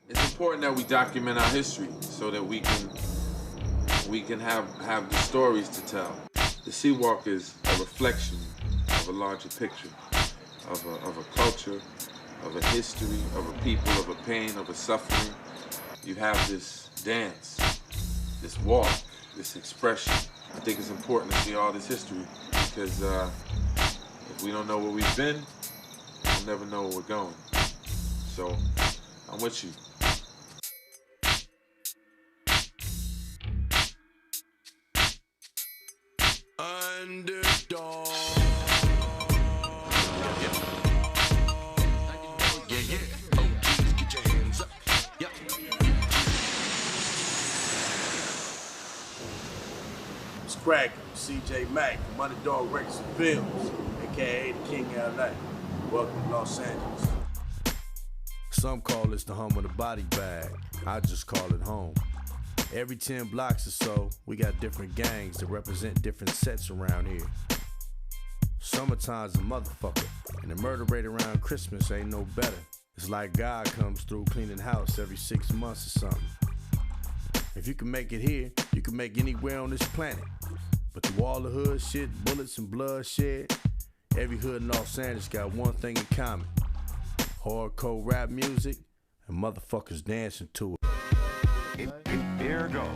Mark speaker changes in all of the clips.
Speaker 1: It's important that we document our history so that we can have the stories to tell. The Seawalk is a reflection of a larger picture, of a culture, of a history, of a people, of a pain, of a suffering. You have this dance, this walk, this expression. I think it's important to see all this history because if we don't know where we've been, we'll never know where we're going. So I'm with you.
Speaker 2: Underdog.
Speaker 3: Crack, CJ Mack from Underdog Records and Films, aka the King of LA. Welcome to Los Angeles.
Speaker 2: Some call this the home of the body bag. I just call it home. Every 10 blocks or so, we got different gangs that represent different sets around here. Summertime's a motherfucker, and the murder rate around Christmas ain't no better. It's like God comes through cleaning house every 6 months or something. If you can make it here, you can make anywhere on this planet. But through all the hood shit, bullets and bloodshed, every hood in Los Angeles got one thing in common. Hardcore rap music and motherfuckers dancing to it.
Speaker 4: Here goes.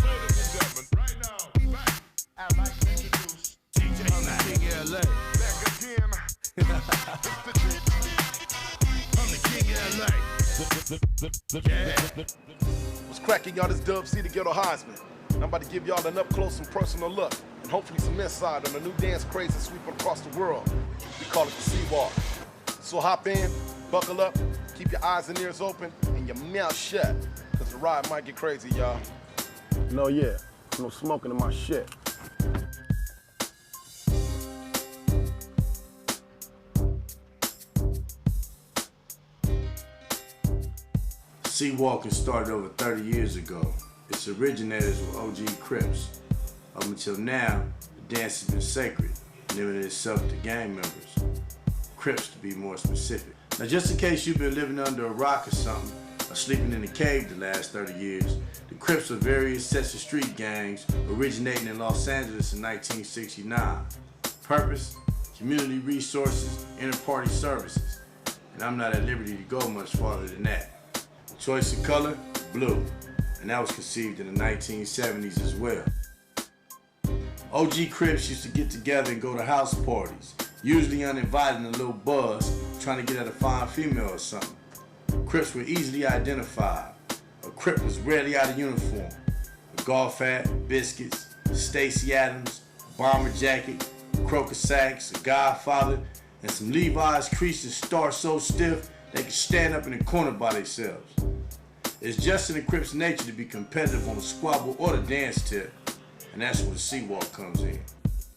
Speaker 5: Ladies and gentlemen, right now, back. I'd like to introduce DJ Mack.
Speaker 2: King of LA.
Speaker 5: Back again.
Speaker 2: I'm the King of LA.
Speaker 6: What's cracking, y'all? This Dub C, the Ghetto Heisman. I'm about to give y'all an up-close and personal look, and hopefully some insight on the new dance craze that's sweeping across the world. We call it the Seawalk. So hop in, buckle up, keep your eyes and ears open, and your mouth shut, because the ride might get crazy, y'all. No, yeah, no smoking in my shit.
Speaker 2: Seawalking started over 30 years ago. Its originators were OG Crips. Up until now, the dance has been sacred, limiting itself to gang members. Crips to be more specific. Now just in case you've been living under a rock or something, or sleeping in a cave the last 30 years, the Crips are various sets of street gangs originating in Los Angeles in 1969. Purpose, community resources, inter-party services. And I'm not at liberty to go much farther than that. Choice of color, blue. And that was conceived in the 1970s as well. OG Crips used to get together and go to house parties, usually uninvited in a little buzz, trying to get at a fine female or something. Crips were easily identified. A Crip was rarely out of uniform. A golf hat, biscuits, Stacey Adams, bomber jacket, croaker sacks, a Godfather, and some Levi's creases start so stiff they could stand up in the corner by themselves. It's just in the Crips' nature to be competitive on the squabble or the dance tip, and that's where the Seawalk comes in.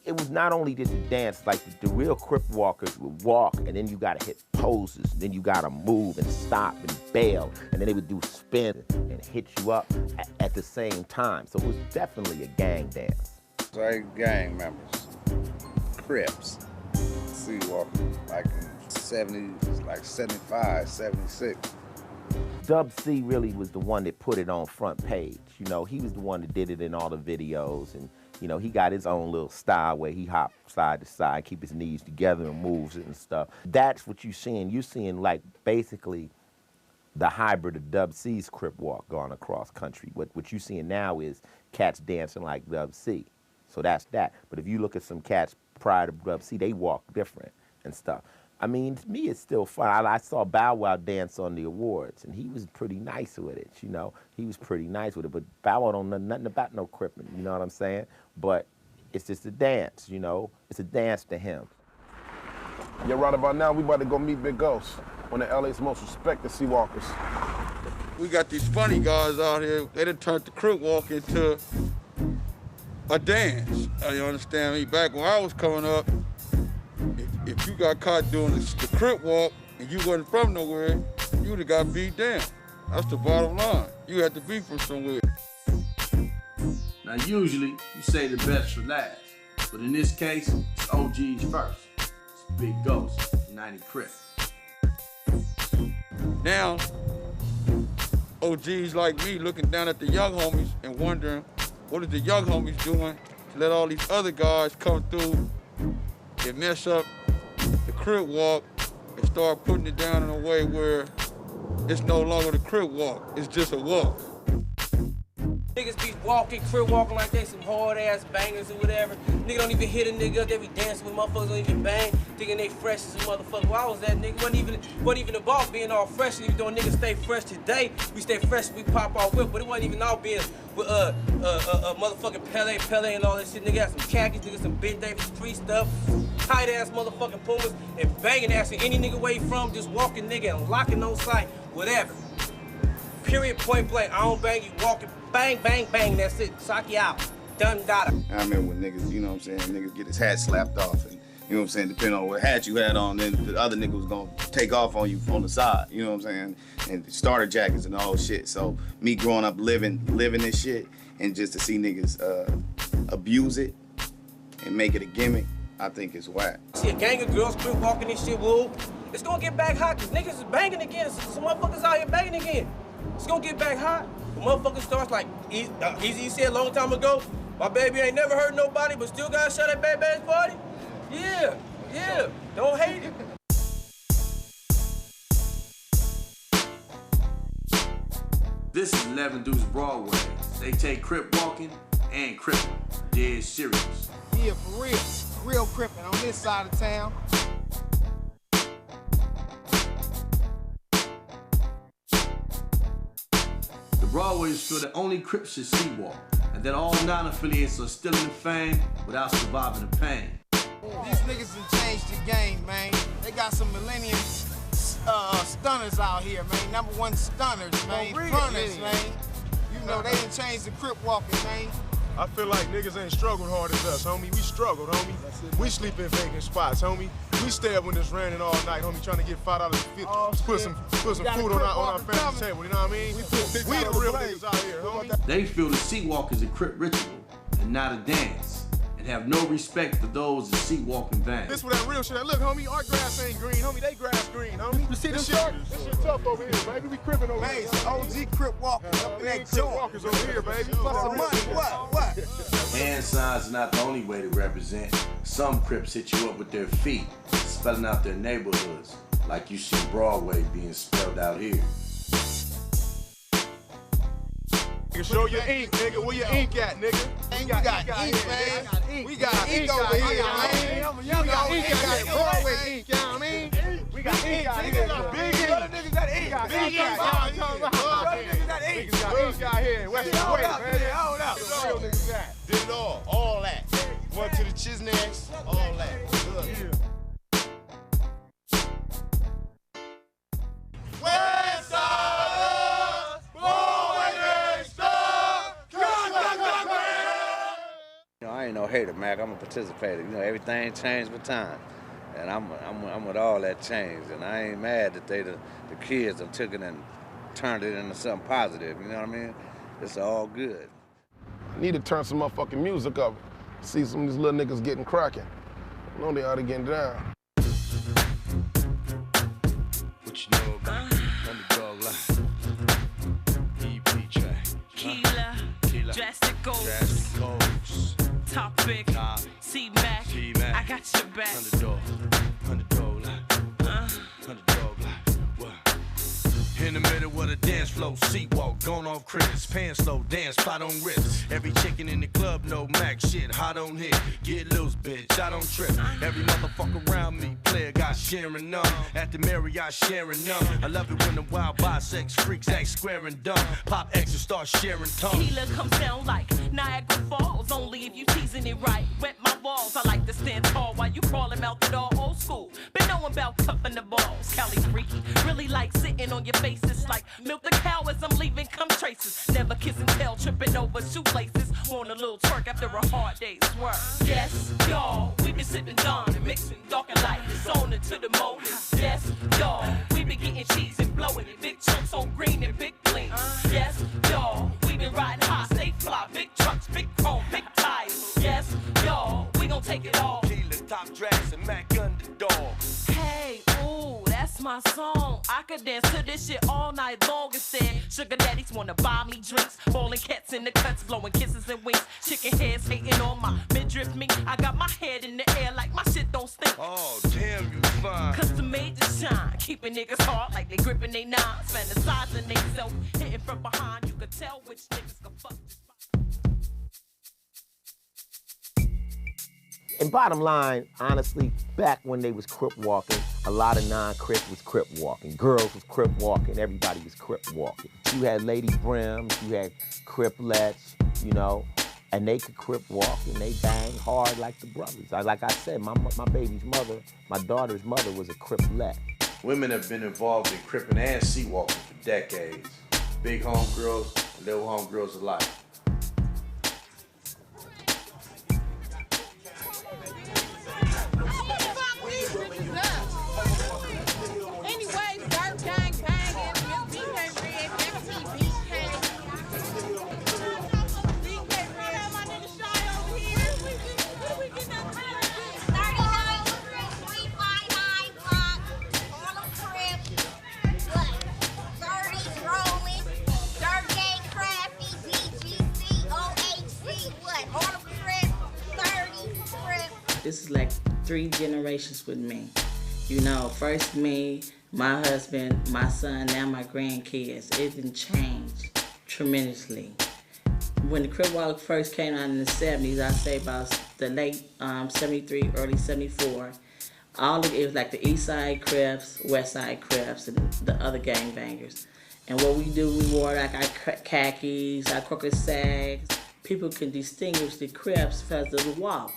Speaker 7: It was not only just a dance, like the real Crip walkers would walk, and then you gotta hit poses, and then you gotta move and stop and bail, and then they would do spin and hit you up at the same time. So it was definitely a gang dance.
Speaker 4: Like gang members, Crips, Seawalking, like in 70s, like 75, 76.
Speaker 7: Dub C really was the one that put it on front page. You know, he was the one that did it in all the videos, and you know, he got his own little style where he hops side to side, keep his knees together and moves it and stuff. That's what you're seeing. You're seeing like basically the hybrid of Dub C's Crip walk going across country. What you're seeing now is cats dancing like Dub C. So that's that. But if you look at some cats prior to Dub C, they walk different and stuff. I mean, to me, it's still fun. I saw Bow Wow dance on the awards, and he was pretty nice with it, you know. He was pretty nice with it, but Bow Wow don't know nothing about no cripping, you know what I'm saying? But it's just a dance, you know. It's a dance to him.
Speaker 6: Yeah, right about now, we about to go meet Big Ghost, one of LA's most respected Seawalkers.
Speaker 8: We got these funny guys out here. They done turned the Crip walk into a dance. You understand me? Back when I was coming up, if you got caught doing the Crip walk and you wasn't from nowhere, you would've got beat down. That's the bottom line. You had to be from somewhere.
Speaker 2: Now usually you say the best for last, but in this case, it's OG's first. It's Big Ghost, 90 Crip.
Speaker 8: Now, OGs like me looking down at the young homies and wondering, what is the young homies doing to let all these other guys come through and mess up the Crip walk and start putting it down in a way where it's no longer the Crip walk, it's just a walk.
Speaker 9: Niggas be walking, Crip walking like they some hard ass bangers or whatever. Nigga don't even hit a nigga, they be dancing with motherfuckers, don't even bang, thinking they fresh as a motherfucker. Why was that nigga? Wasn't even about being all fresh, even though niggas stay fresh today. We stay fresh, we pop our whip, but it wasn't even all being with motherfucking Pele and all that shit. Nigga had some khakis, nigga some big day free stuff, tight ass motherfucking Pumas, and banging asking any nigga where you from, just walking nigga and locking on sight, whatever. Period, point blank. I don't bang you, walking, bang, bang, bang, that's it. Sock you out. Done, got it.
Speaker 4: I remember when niggas, you know what I'm saying, niggas get his hat slapped off, and you know what I'm saying, depending on what hat you had on, then the other nigga was gonna take off on you on the side, you know what I'm saying, and starter jackets and all shit. So me growing up living this shit, and just to see niggas abuse it and make it a gimmick, I think it's whack.
Speaker 9: See a gang of girls Crip walking this shit, woo. It's gonna get back hot, cause niggas is banging again. Some motherfuckers out here banging again. It's gonna get back hot. The motherfucker starts like Easy said a long time ago, my baby ain't never hurt nobody, but still gotta show that baby's party. Yeah, yeah, don't hate it.
Speaker 3: This is 11 Deuce Broadway. They take Crip walking and Crip dead serious.
Speaker 10: Yeah, for real. Real Crippin' on this side of town.
Speaker 3: Broadway is for the only Crips should see walk, and that all non-affiliates are still in the fame without surviving the pain.
Speaker 10: These niggas done changed the game, man. They got some millennium stunners out here, man. #1 stunners, man. Runners, man. You know, they done changed the Crip walking, man.
Speaker 6: I feel like niggas ain't struggled hard as us, homie. We struggled, homie. We sleep in vacant spots, homie. We stay up when it's raining all night, homie, trying to get $5 put some food on our family table, you know what I mean? We the real niggas out here, homie.
Speaker 3: They feel the sea walk is a Crip ritual and not a dance, and have no respect for those that sea walk in vain.
Speaker 6: This where that real shit at. Look, homie, our grass ain't green, homie. They grass green, homie. You see this shit? This shit tough over here, baby. We crippin' over here.
Speaker 10: OG Crip walking up in that joint.
Speaker 6: Walkers over here, baby.
Speaker 10: For some money, what?
Speaker 3: Hand signs is not the only way to represent. Some Crips hit you up with their feet, spelling out their neighborhoods, like you see Broadway being spelled out here.
Speaker 6: Show your ink, nigga. Where your ink at, nigga?
Speaker 10: We got ink, man. We got ink over here, man. We got ink out here. Broadway ink, you know what I mean? We got ink out here. Big ink. Niggas got ink. Big ink out here. Niggas got ink.
Speaker 6: Niggas got ink out here. West the way, man.
Speaker 10: Hold up.
Speaker 6: Real niggas got.
Speaker 2: Did it all that. Went to the Chisnecks, all that. Good.
Speaker 6: West Side,
Speaker 4: You know, I ain't no hater, Mac. I'm a participator. You know, everything changed with time. And I'm with all that change. And I ain't mad that the kids have took it and turned it into something positive. You know what I mean? It's all good.
Speaker 6: Need to turn some motherfucking music up. See some of these little niggas getting cracking. I know they ought to get down.
Speaker 5: What you know about Underdog Life? EP track.
Speaker 11: Keela, drastic goals, topic, C-Mac, I got your back.
Speaker 5: Underdog Life. Underdog Life. What? In the middle of the dance floor, seat walk, gone off Chris, pants low, dance, plot on wrist. Every chicken in the club know Mac shit, hot on hit. Get loose, bitch, I don't trip. Every motherfucker around me, player got sharing none. At the Marriott sharing none. I love it when the wild bisex freaks act square and dumb. Pop X and start sharing tongues.
Speaker 11: Keela comes down like Niagara Falls, only if you teasing it right. Wet my balls, I like to stand tall while you crawling out the door, old school. Been knowing about cupping the balls, Cali freaky. Really like sitting on your face. It's like milk the cow as I'm leaving, come traces. Never kiss and tell, tripping over shoelaces. Want a little twerk after a hard day's work. Yes, y'all, we been sipping Dawn and mixing dark and light. It's on into the moment. Yes, y'all, we been getting cheese and blowing it. Big chunks on green and big clean. Yes, y'all, we been riding high, stay fly. Big trucks, big chrome, big tires. Yes, y'all, we gon' take it all.
Speaker 5: Keela, top dress and Mac Underdog.
Speaker 11: Hey, ooh, that's my my song. I could dance to this shit all night long instead. Sugar daddies wanna buy me drinks. Ballin' cats in the cuts, blowing kisses and winks. Chicken heads hating on my midriff me. I got my head in the air like my shit don't stink.
Speaker 5: Oh, damn, you fine.
Speaker 11: Custom made to shine. Keeping niggas hard like they gripping they nines. Fantasizing they self, hitting from behind. You could tell which niggas can fuck this.
Speaker 7: And bottom line, honestly, back when they was Crip walking, a lot of non-Crip was Crip walking. Girls was Crip walking, everybody was Crip walking. You had Lady Brims, you had Criplets, you know, and they could Crip walk and they bang hard like the brothers. Like I said, my baby's mother, my daughter's mother was a Criplet.
Speaker 3: Women have been involved in cripping and sea walking for decades. Big homegirls and little homegirls alike.
Speaker 12: This is like 3 generations with me. You know, first me, my husband, my son, now my grandkids. It didn't change tremendously. When the Crip Walk first came out in the 70s, I say about the late 73, early 74, it was like the East Side Crips, West Side Crips, and the other gangbangers. And what we do, we wore like our khakis, our crooked sags. People can distinguish the Crips because of the walk.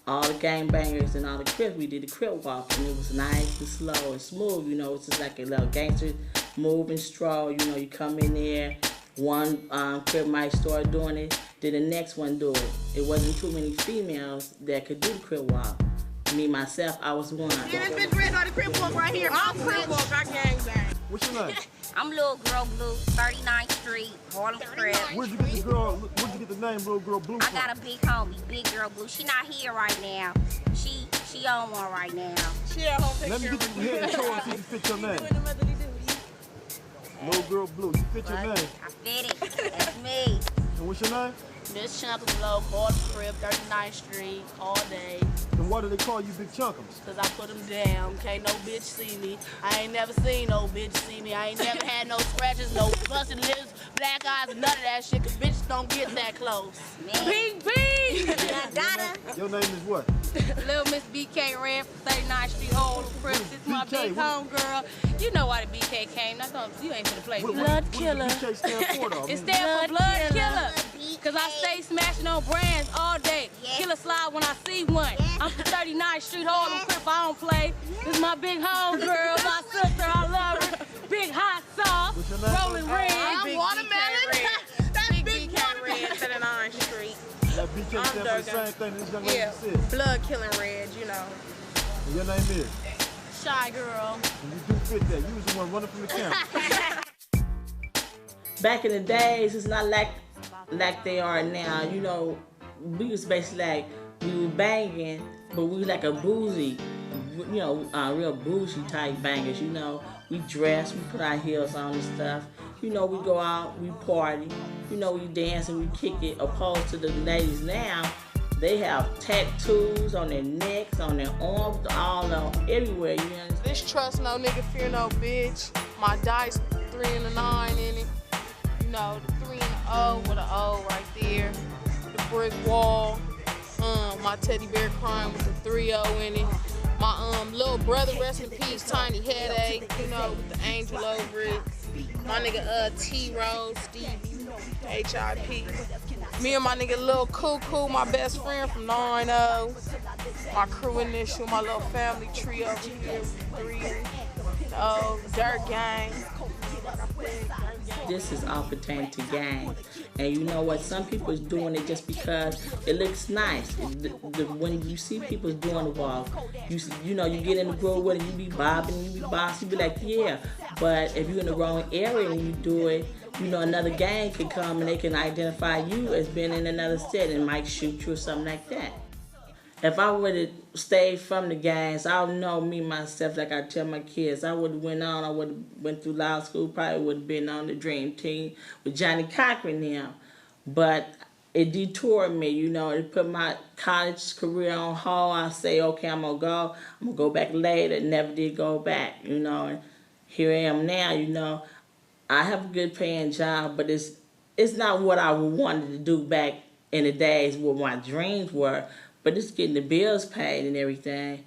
Speaker 12: All the gangbangers and all the Crips, we did the Crip walk, and it was nice and slow and smooth. You know, it's just like a little gangster move and stroll. You know, you come in there, one Crip might start doing it, then the next one do it. It wasn't too many females that could do the Crip walk. Me, myself, I was one.
Speaker 13: Yeah, this bitch red on the Crip walk right here. I'm Crip walk, I gangbang.
Speaker 14: What's your name?
Speaker 13: I'm Little Girl Blue, 39th Street, Harlem Crib.
Speaker 14: Where'd you get the name Little Girl Blue from?
Speaker 13: I got a big homie, Big Girl Blue. She not here right now. She on one right now. She at home.
Speaker 14: Let me get you here and show her so you fit your name. Little Girl Blue, you fit your name.
Speaker 13: I fit it. That's me.
Speaker 14: And what's your name?
Speaker 15: Miss Chunkum Low, Harlem Crib, 39th Street, all day.
Speaker 14: And why do they call you Big Chunkums?
Speaker 15: Cause I put them down, can't no bitch see me. I ain't never seen no bitch see me. I ain't never had no scratches, no busted lips, black eyes, none of that shit, cause bitches don't get that close. Ping, ping!
Speaker 14: Your name is what?
Speaker 15: Little Miss BK ran from 39th Street, Harlem Crib. This is my big home girl. You know why the BK came. That's all, you ain't finna play with Blood Killer.
Speaker 14: What does BK stand for though?
Speaker 15: It stands for Blood Killer. Cause I stay smashing on brands all day. Killer slide when I see one. I'm from 39th Street, Harlem Crip, I don't play. This is my big home girl, my sister, I love her. Big hot sauce, rolling red.
Speaker 13: I'm Watermelon.
Speaker 15: That's big red, 39th Street.
Speaker 14: That BK stands for the same thing this young lady said.
Speaker 15: Blood killing red, you know.
Speaker 14: And your name is?
Speaker 15: Shy Girl.
Speaker 14: And you do fit that. You was the one running from the camera.
Speaker 12: Back in the days, it's not like they are now. You know, we was basically like, we were banging, but we was like a bougie, you know, real bougie type bangers, you know. We dress, we put our heels on and stuff. You know, we go out, we party. You know, we dance and we kick it. Opposed to the ladies now, they have tattoos on their necks, on their arms, all on everywhere, you understand?
Speaker 15: This trust no nigga, fear no bitch. My dice, 3 and a 9 in it. You know, the 3 and the O with an O right there. The brick wall. My teddy bear crying with the 3-0 in it. My little brother, rest in peace, Tiny Headache, you know, with the angel over it. My nigga T-Rose, Stevie, HIP. Me and my nigga Lil Cuckoo, my best friend from 9-0. My crew initial, my little family tree over here, 3-0, Dirt Gang.
Speaker 12: This is all pertaining to gangs. And you know what? Some people is doing it just because it looks nice. When you see people doing the walk, you know, you get in the groove with it, you be bobbing, you be bossy, you be like, yeah. But if you're in the wrong area and you do it, you know, another gang can come and they can identify you as being in another set and might shoot you or something like that. If I would have stayed from the gangs, I don't know me myself, like I tell my kids, I would have went on, I would have went through law school, probably would have been on the Dream Team with Johnny Cochran now. But it detoured me, you know, it put my college career on hold. I say, okay, I'm gonna go back later. Never did go back, you know, and here I am now, you know. I have a good paying job, but it's not what I wanted to do back in the days where my dreams were. But it's getting the bills paid and everything,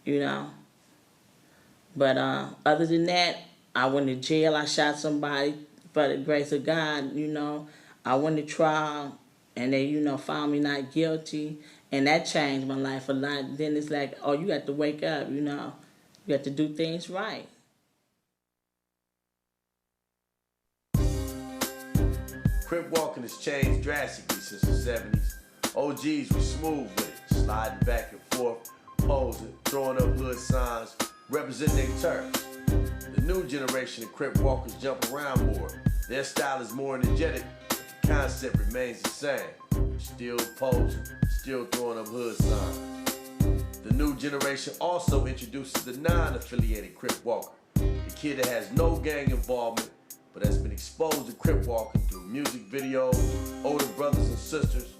Speaker 12: you know. But other than that, I went to jail. I shot somebody for the grace of God, you know. I went to trial, and they, you know, found me not guilty. And that changed my life a lot. Then it's like, oh, you got to wake up, you know. You got to do things right.
Speaker 3: Crip walking has changed drastically since the 70s. OGs were smooth with it, sliding back and forth, posing, throwing up hood signs, representing their turfs. The new generation of Crip walkers jump around more. Their style is more energetic, but the concept remains the same. Still posing, still throwing up hood signs. The new generation also introduces the non-affiliated Crip walker, the kid that has no gang involvement, but has been exposed to Crip walking through music videos, older brothers and sisters,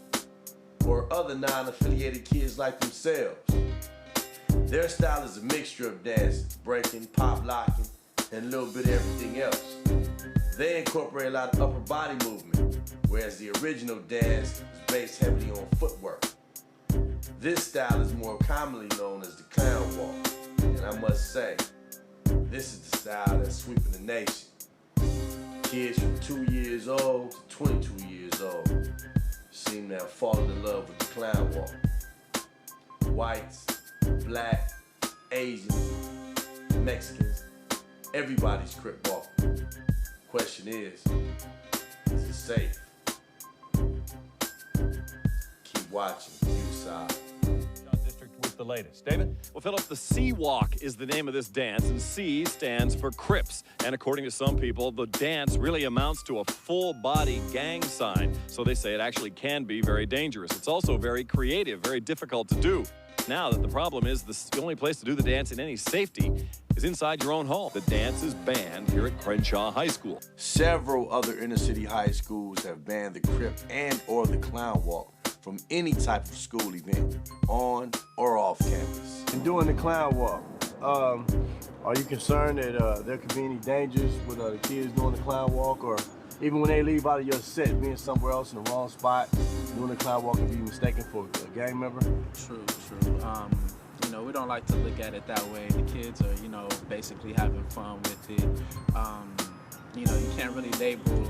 Speaker 3: or other non-affiliated kids like themselves. Their style is a mixture of dance, breaking, pop locking, and a little bit of everything else. They incorporate a lot of upper body movement, whereas the original dance is based heavily on footwork. This style is more commonly known as the clown walk, and I must say, this is the style that's sweeping the nation. Kids from 2 years old to 22 years old seem to have fallen in love with the clown walk. Whites, black, Asians, Mexicans, everybody's Crip walking. Question is it safe? Keep watching, you side.
Speaker 16: With the latest. David? Well, Philip, the C Walk is the name of this dance, and C stands for Crips. And according to some people, the dance really amounts to a full-body gang sign. So they say it actually can be very dangerous. It's also very creative, very difficult to do. Now that the problem is the only place to do the dance in any safety is inside your own home. The dance is banned here at Crenshaw High School.
Speaker 3: Several other inner-city high schools have banned the Crip and or the clown walk from any type of school event, on or off campus.
Speaker 2: And doing the clown walk, are you concerned that there could be any dangers with the kids doing the clown walk, or even when they leave out of your set, being somewhere else in the wrong spot, doing the clown walk and be mistaken for a gang member?
Speaker 17: True. You know, we don't like to look at it that way. The kids are, you know, basically having fun with it. You know, you can't really label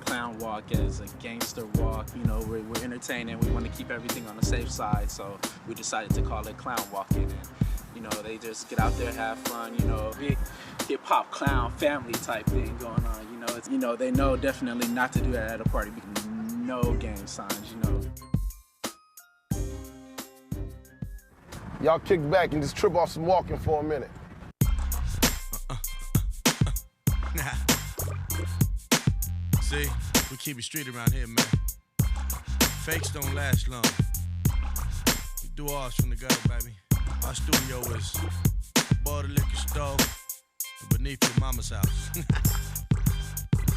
Speaker 17: clown walk as a gangster walk. You know, we're entertaining. We want to keep everything on the safe side, so we decided to call it clown walking. And you know, they just get out there, have fun. You know, big hip hop clown family type thing going on. You know, you know, they know definitely not to do that at a party. No gang signs. You know.
Speaker 6: Y'all kick back and just trip off some walking for a minute.
Speaker 5: See, we keep it street around here, man. Fakes don't last long. We do ours from the gutter, baby. Our studio is above the liquor store and beneath your mama's house.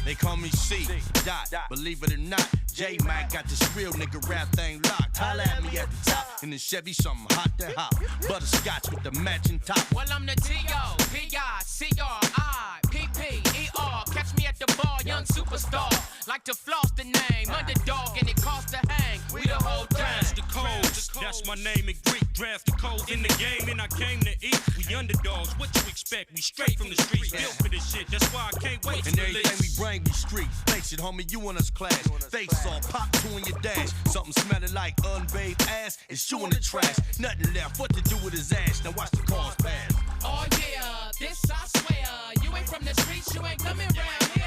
Speaker 5: They call me C. Dot. Believe it or not, J-Mac got this real nigga rap thing locked. Holla at me at the top in the Chevy, something hot to hot. Butterscotch with the matching top.
Speaker 18: Well, I'm the T-O-P-I-C-R-I-P-P-E-R. Catch me at the bar, young superstar. Like to floss the name, underdog, and it costs to hang. We the whole
Speaker 19: Draft the codes, that's my name in Greek. Draft the codes in the game, and I came to eat. We underdogs, what you expect? We straight from the streets, built for this shit. That's why I can't wait.
Speaker 5: And everything we bring be street. Face it, homie, you and us clash. Face all pop, two in your dash. Something smelling like unbathed ass. It's you in the trash. Nothing left, what to do with his ass? Now watch the cars pass.
Speaker 18: Oh yeah, this I swear. You ain't from the streets, you ain't coming round here.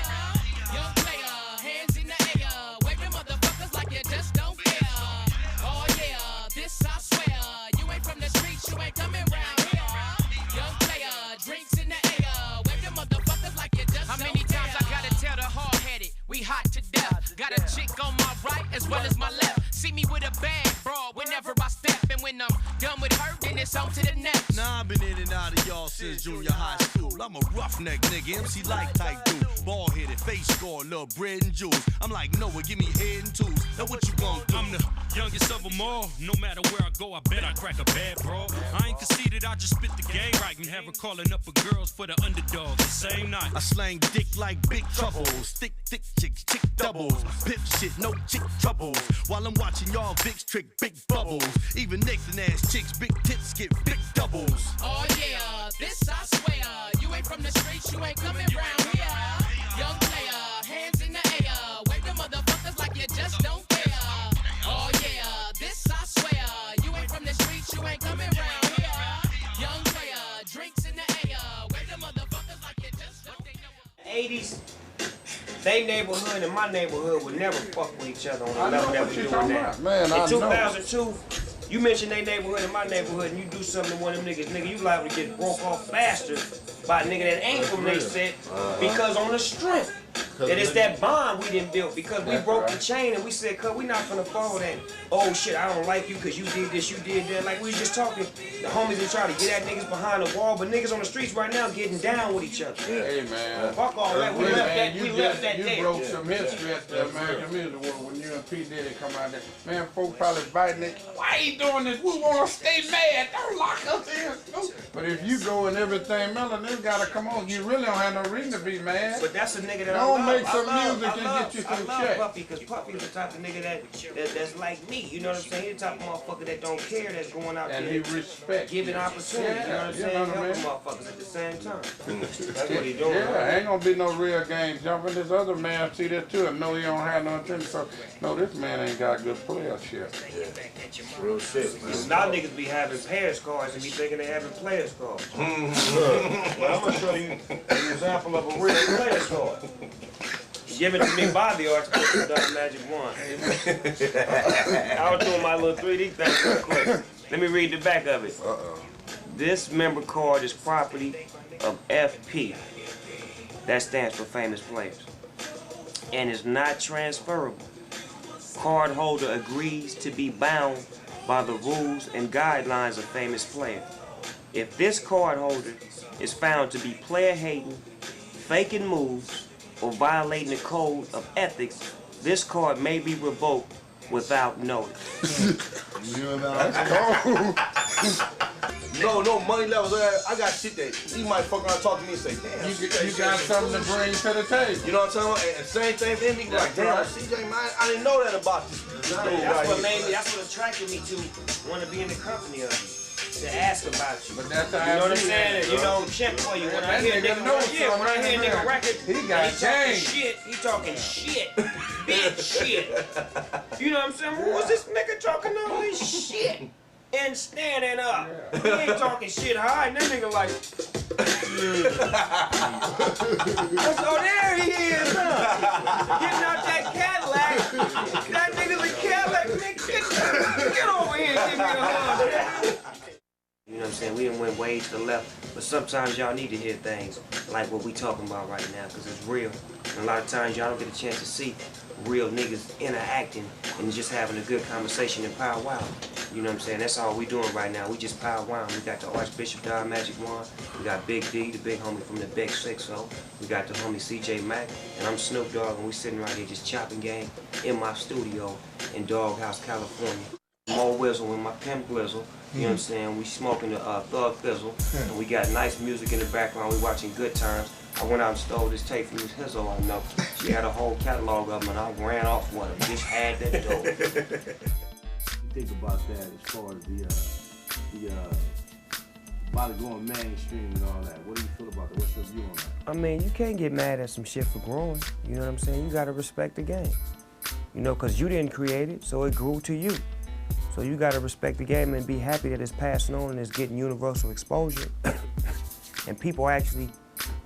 Speaker 18: Young player, hands in the air. Wave your motherfuckers like you just don't care. Oh yeah, this I swear. You ain't from the streets, you ain't coming round here. Young player, drinks in the air. Wave your motherfuckers like you just don't care. How many times I gotta tell the hard-headed, we hot to death. Got a chick on my right as well as my left. See me with a bag, bro, whenever I step. And when I'm
Speaker 5: this, on to the next. Nah, I've been in and out of y'all since junior high school. I'm a roughneck nigga, MC like type dude. Ball headed, face score, little bread and jewels. I'm like, Noah, give me head and tools. Now what you gon' do? I'm the youngest of them all. No matter where I go, I bet I crack a bad bra. I ain't conceited, I just spit the game right and have her calling up for girls for the underdog the same night. I slang dick like big troubles. Thick chicks, chick doubles. Pimp shit, no chick troubles. While I'm watching y'all Vicks trick big bubbles. Even Nathan ass chicks, big tits get big doubles.
Speaker 18: Oh yeah, this I swear. You ain't from the streets, you ain't coming round here. Young player, hands in the air. Wave the motherfuckers like you just don't care. Oh yeah, this I swear. You ain't from the streets, you ain't coming round here. Young player, drinks in the air. Wave the motherfuckers like you just don't care.
Speaker 9: 80s, they neighborhood and my neighborhood would never fuck with each other on the level that we doing now.
Speaker 8: Man,
Speaker 9: in
Speaker 8: I
Speaker 9: 2002, you mention they neighborhood and my neighborhood and you do something to one of them niggas, nigga, you liable to get broke off faster by a nigga that ain't from they set because on the strength. It is that bond we didn't build because we broke the chain and we said, cuz we not gonna follow that. Oh shit, I don't like you because you did this, you did that. Like we was just talking, the homies are trying to get at niggas behind the wall, but niggas on the streets right now getting down with each other.
Speaker 8: Hey man,
Speaker 9: fuck all that. We left that
Speaker 8: you
Speaker 9: there.
Speaker 8: broke some history at the American Music World when you and P Diddy come out there. Man, folks probably biting it. Why you doing this? We want to stay mad. Don't lock us in. But if you go and everything melon, this gotta come on. You really don't have no reason to be mad.
Speaker 9: But that's a nigga that
Speaker 8: don't
Speaker 9: I love.
Speaker 8: make some music and get you some
Speaker 9: I love
Speaker 8: check.
Speaker 9: Puffy because Puffy's the type of nigga that's like me. You know what I'm saying? He's the type of motherfucker that don't care, that's going out
Speaker 8: And
Speaker 9: there
Speaker 8: he respect
Speaker 9: giving opportunity. You know what I'm saying? Helping motherfuckers at the same time. That's what he doing.
Speaker 8: Yeah, ain't gonna be no real game jumping. This other man see that too and know he don't have no intention. So, no, this man ain't got good playership.
Speaker 3: Real shit, man.
Speaker 9: Now niggas be having players cards and be thinking they having players cards.
Speaker 6: Well, I'm gonna show you an example of a real players card.
Speaker 9: Give it to me by the arts, done magic wand. I was doing my little 3D thing real quick. Let me read the back of it. This member card is property of FP. That stands for famous players. And is not transferable. Card holder agrees to be bound by the rules and guidelines of famous player. If this card holder is found to be player hating, faking moves, or violating the code of ethics, this card may be revoked without notice.
Speaker 3: No money levels. I got shit that he might fuck around and talk to me and say, damn,
Speaker 8: you got something to bring to the table.
Speaker 3: You know what I'm talking about? And same thing for him, he like, damn, CJ, man, I didn't know that about this.
Speaker 9: That's what attracted me to want to be in the company of you. To ask about you.
Speaker 8: But that's how
Speaker 9: you know what I'm saying? You know, chip for you. When I hear a nigga record,
Speaker 8: he got
Speaker 9: talking shit. He talking shit. Big shit. You know what I'm saying? Who was this nigga talking all this shit? And standing up. Yeah. He ain't talking shit high. And that nigga like, so there he is, huh? Getting out that Cadillac. That nigga's a Cadillac. Nigga, get over here and give me a hug. You know what I'm saying? We done went way to the left, but sometimes y'all need to hear things like what we talking about right now, because it's real. And a lot of times y'all don't get a chance to see real niggas interacting and just having a good conversation and powwow. You know what I'm saying? That's all we doing right now. We just powwowing. We got the Archbishop Dog Magic Wand. We got Big D, the big homie from the Beck 6-0. We got the homie CJ Mack, and I'm Snoop Dogg, and we sitting right here just chopping game in my studio in Doghouse, California. More Whizzle with my pimp Blizzle. You know what I'm saying? We smoking the Thug Fizzle, and we got nice music in the background. We watching Good Times. I went out and stole this tape from this Hizzle I know. She had a whole catalog of them, and I ran off with them. Just had that dope.
Speaker 2: You think about that as far as about it going mainstream and all that. What do you feel about that? What's your view on that?
Speaker 9: I mean, you can't get mad at some shit for growing. You know what I'm saying? You gotta respect the game. You know, because you didn't create it, so it grew to you. So you gotta respect the game and be happy that it's passing on and it's getting universal exposure. And people actually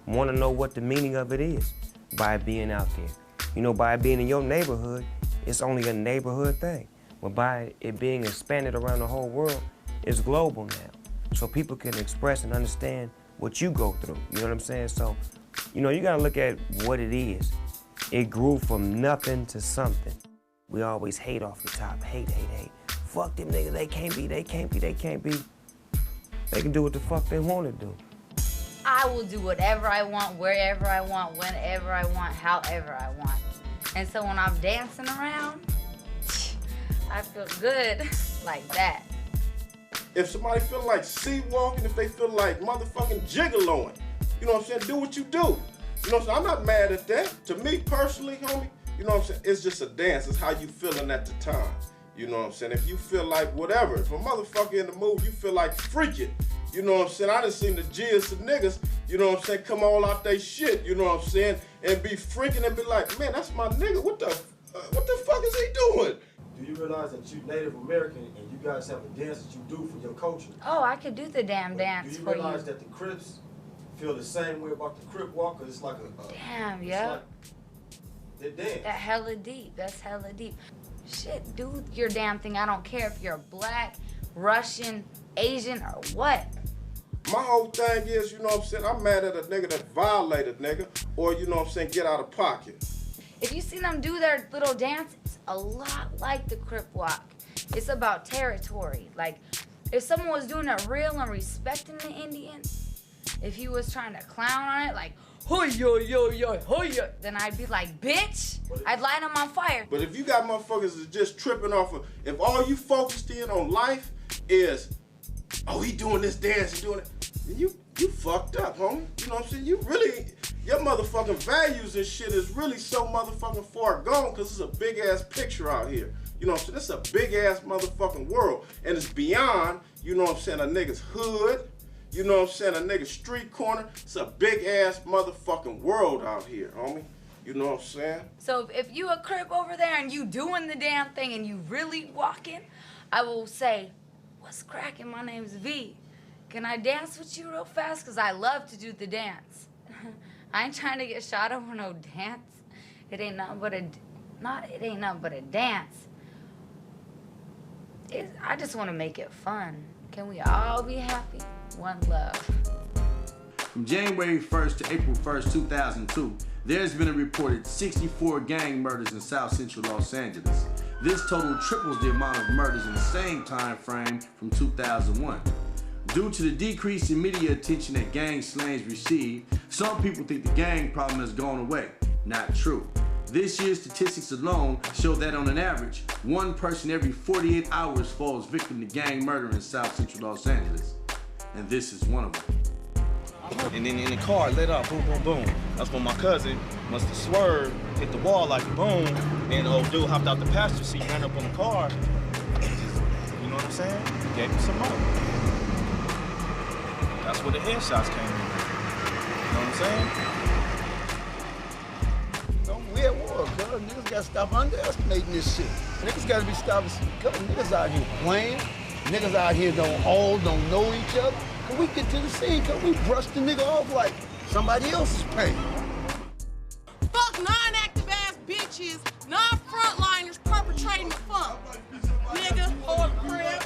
Speaker 9: want to know what the meaning of it is by it being out there. You know, by it being in your neighborhood, it's only a neighborhood thing. But by it being expanded around the whole world, it's global now. So people can express and understand what you go through. You know what I'm saying? So, you know, you gotta look at what it is. It grew from nothing to something. We always hate off the top, hate. Fuck them niggas, they can't be.
Speaker 20: they can do what the fuck they want to do.
Speaker 21: I will do whatever I want, wherever I want, whenever I want, however I want. And so when I'm dancing around, I feel good like that.
Speaker 6: If somebody feel like C-walking, if they feel like motherfucking gigoloing, you know what I'm saying, do what you do. You know what I'm saying? I'm not mad at that. To me personally, homie, you know what I'm saying, it's just a dance. It's how you feeling at the time. You know what I'm saying? If you feel like whatever, if a motherfucker in the mood, you feel like freaking. You know what I'm saying? I done seen the jizz of niggas, you know what I'm saying, come all out they shit, you know what I'm saying, and be freaking and be like, man, that's my nigga. What the fuck is he doing?
Speaker 14: Do you realize that you Native American and you guys have a dance that you do for your culture?
Speaker 21: Oh, I could do the damn dance for you.
Speaker 14: Do you realize that the Crips feel the same way about the Crip walk? Cause it's like a
Speaker 21: damn, yeah.
Speaker 14: They dance.
Speaker 21: That hella deep. That's hella deep. Shit, do your damn thing. I don't care if you're black, Russian, Asian, or what.
Speaker 6: My whole thing is, you know what I'm saying, I'm mad at a nigga that violated nigga, or you know what I'm saying, get out of pocket.
Speaker 21: If you see them do their little dance, it's a lot like the Crip walk. It's about territory. Like, if someone was doing it real and respecting the Indians, if he was trying to clown on it, like, hoy yo yo yo hoy yo, then I'd be like, bitch, I'd light them on fire.
Speaker 6: But if you got motherfuckers that's just tripping off of, if all you focused in on life is, oh, he doing this dance, he doing it, then you fucked up, homie. You know what I'm saying? You really, your motherfucking values and shit is really so motherfucking far gone because it's a big ass picture out here. You know what I'm saying? It's a big ass motherfucking world. And it's beyond, you know what I'm saying, a nigga's hood. You know what I'm saying? A nigga's street corner. It's a big ass motherfucking world out here, homie. You know what I'm saying?
Speaker 21: So if you a Crip over there and you doing the damn thing and you really walking, I will say, what's cracking? My name's V. Can I dance with you real fast? Cause I love to do the dance. I ain't trying to get shot over no dance. It ain't nothing but a dance. I just want to make it fun. Can we all be happy? One love.
Speaker 2: From January 1st to April 1st, 2002, there's been a reported 64 gang murders in South Central Los Angeles. This total triples the amount of murders in the same time frame from 2001. Due to the decrease in media attention that gang slayings receive, some people think the gang problem has gone away. Not true. This year's statistics alone show that on an average, one person every 48 hours falls victim to gang murder in South Central Los Angeles. And this is one of them.
Speaker 22: And then in the car, lit up, boom, boom, boom. That's when my cousin must have swerved, hit the wall like boom. Then the old dude hopped out the passenger seat, ran up on the car, and just, you know what I'm saying? Gave him some more. That's where the headshots came in. You know what I'm saying?
Speaker 23: We at war, cuz. Niggas gotta stop underestimating this shit. Niggas gotta be stopping, cuz niggas out here playing. Niggas out here don't know each other. Cause we get to the scene, cuz we brush the nigga off like somebody else's pain.
Speaker 15: Fuck non-active ass bitches, non-frontliners perpetrating the funk. Nigga, or crib.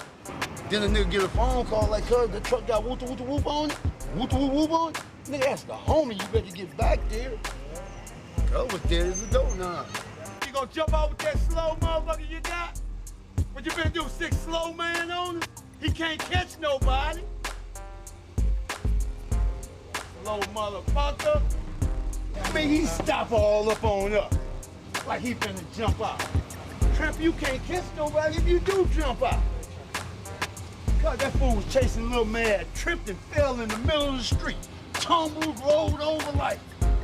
Speaker 23: Then a nigga get a phone call like, cuz the truck got whoop on it. Whoop on it. Nigga, that's the homie, you better get back there. Cuz was dead as a doorknob.
Speaker 24: You gonna jump out with that slow motherfucker you got? What you been doing, 6 slow man on him? He can't catch nobody. Slow motherfucker. I mean, he stop all up on us. Like he finna jump out. Crip, you can't catch nobody if you do jump out. Cause that fool was chasing little man, tripped and fell in the middle of the street. Tumbled, rolled over like,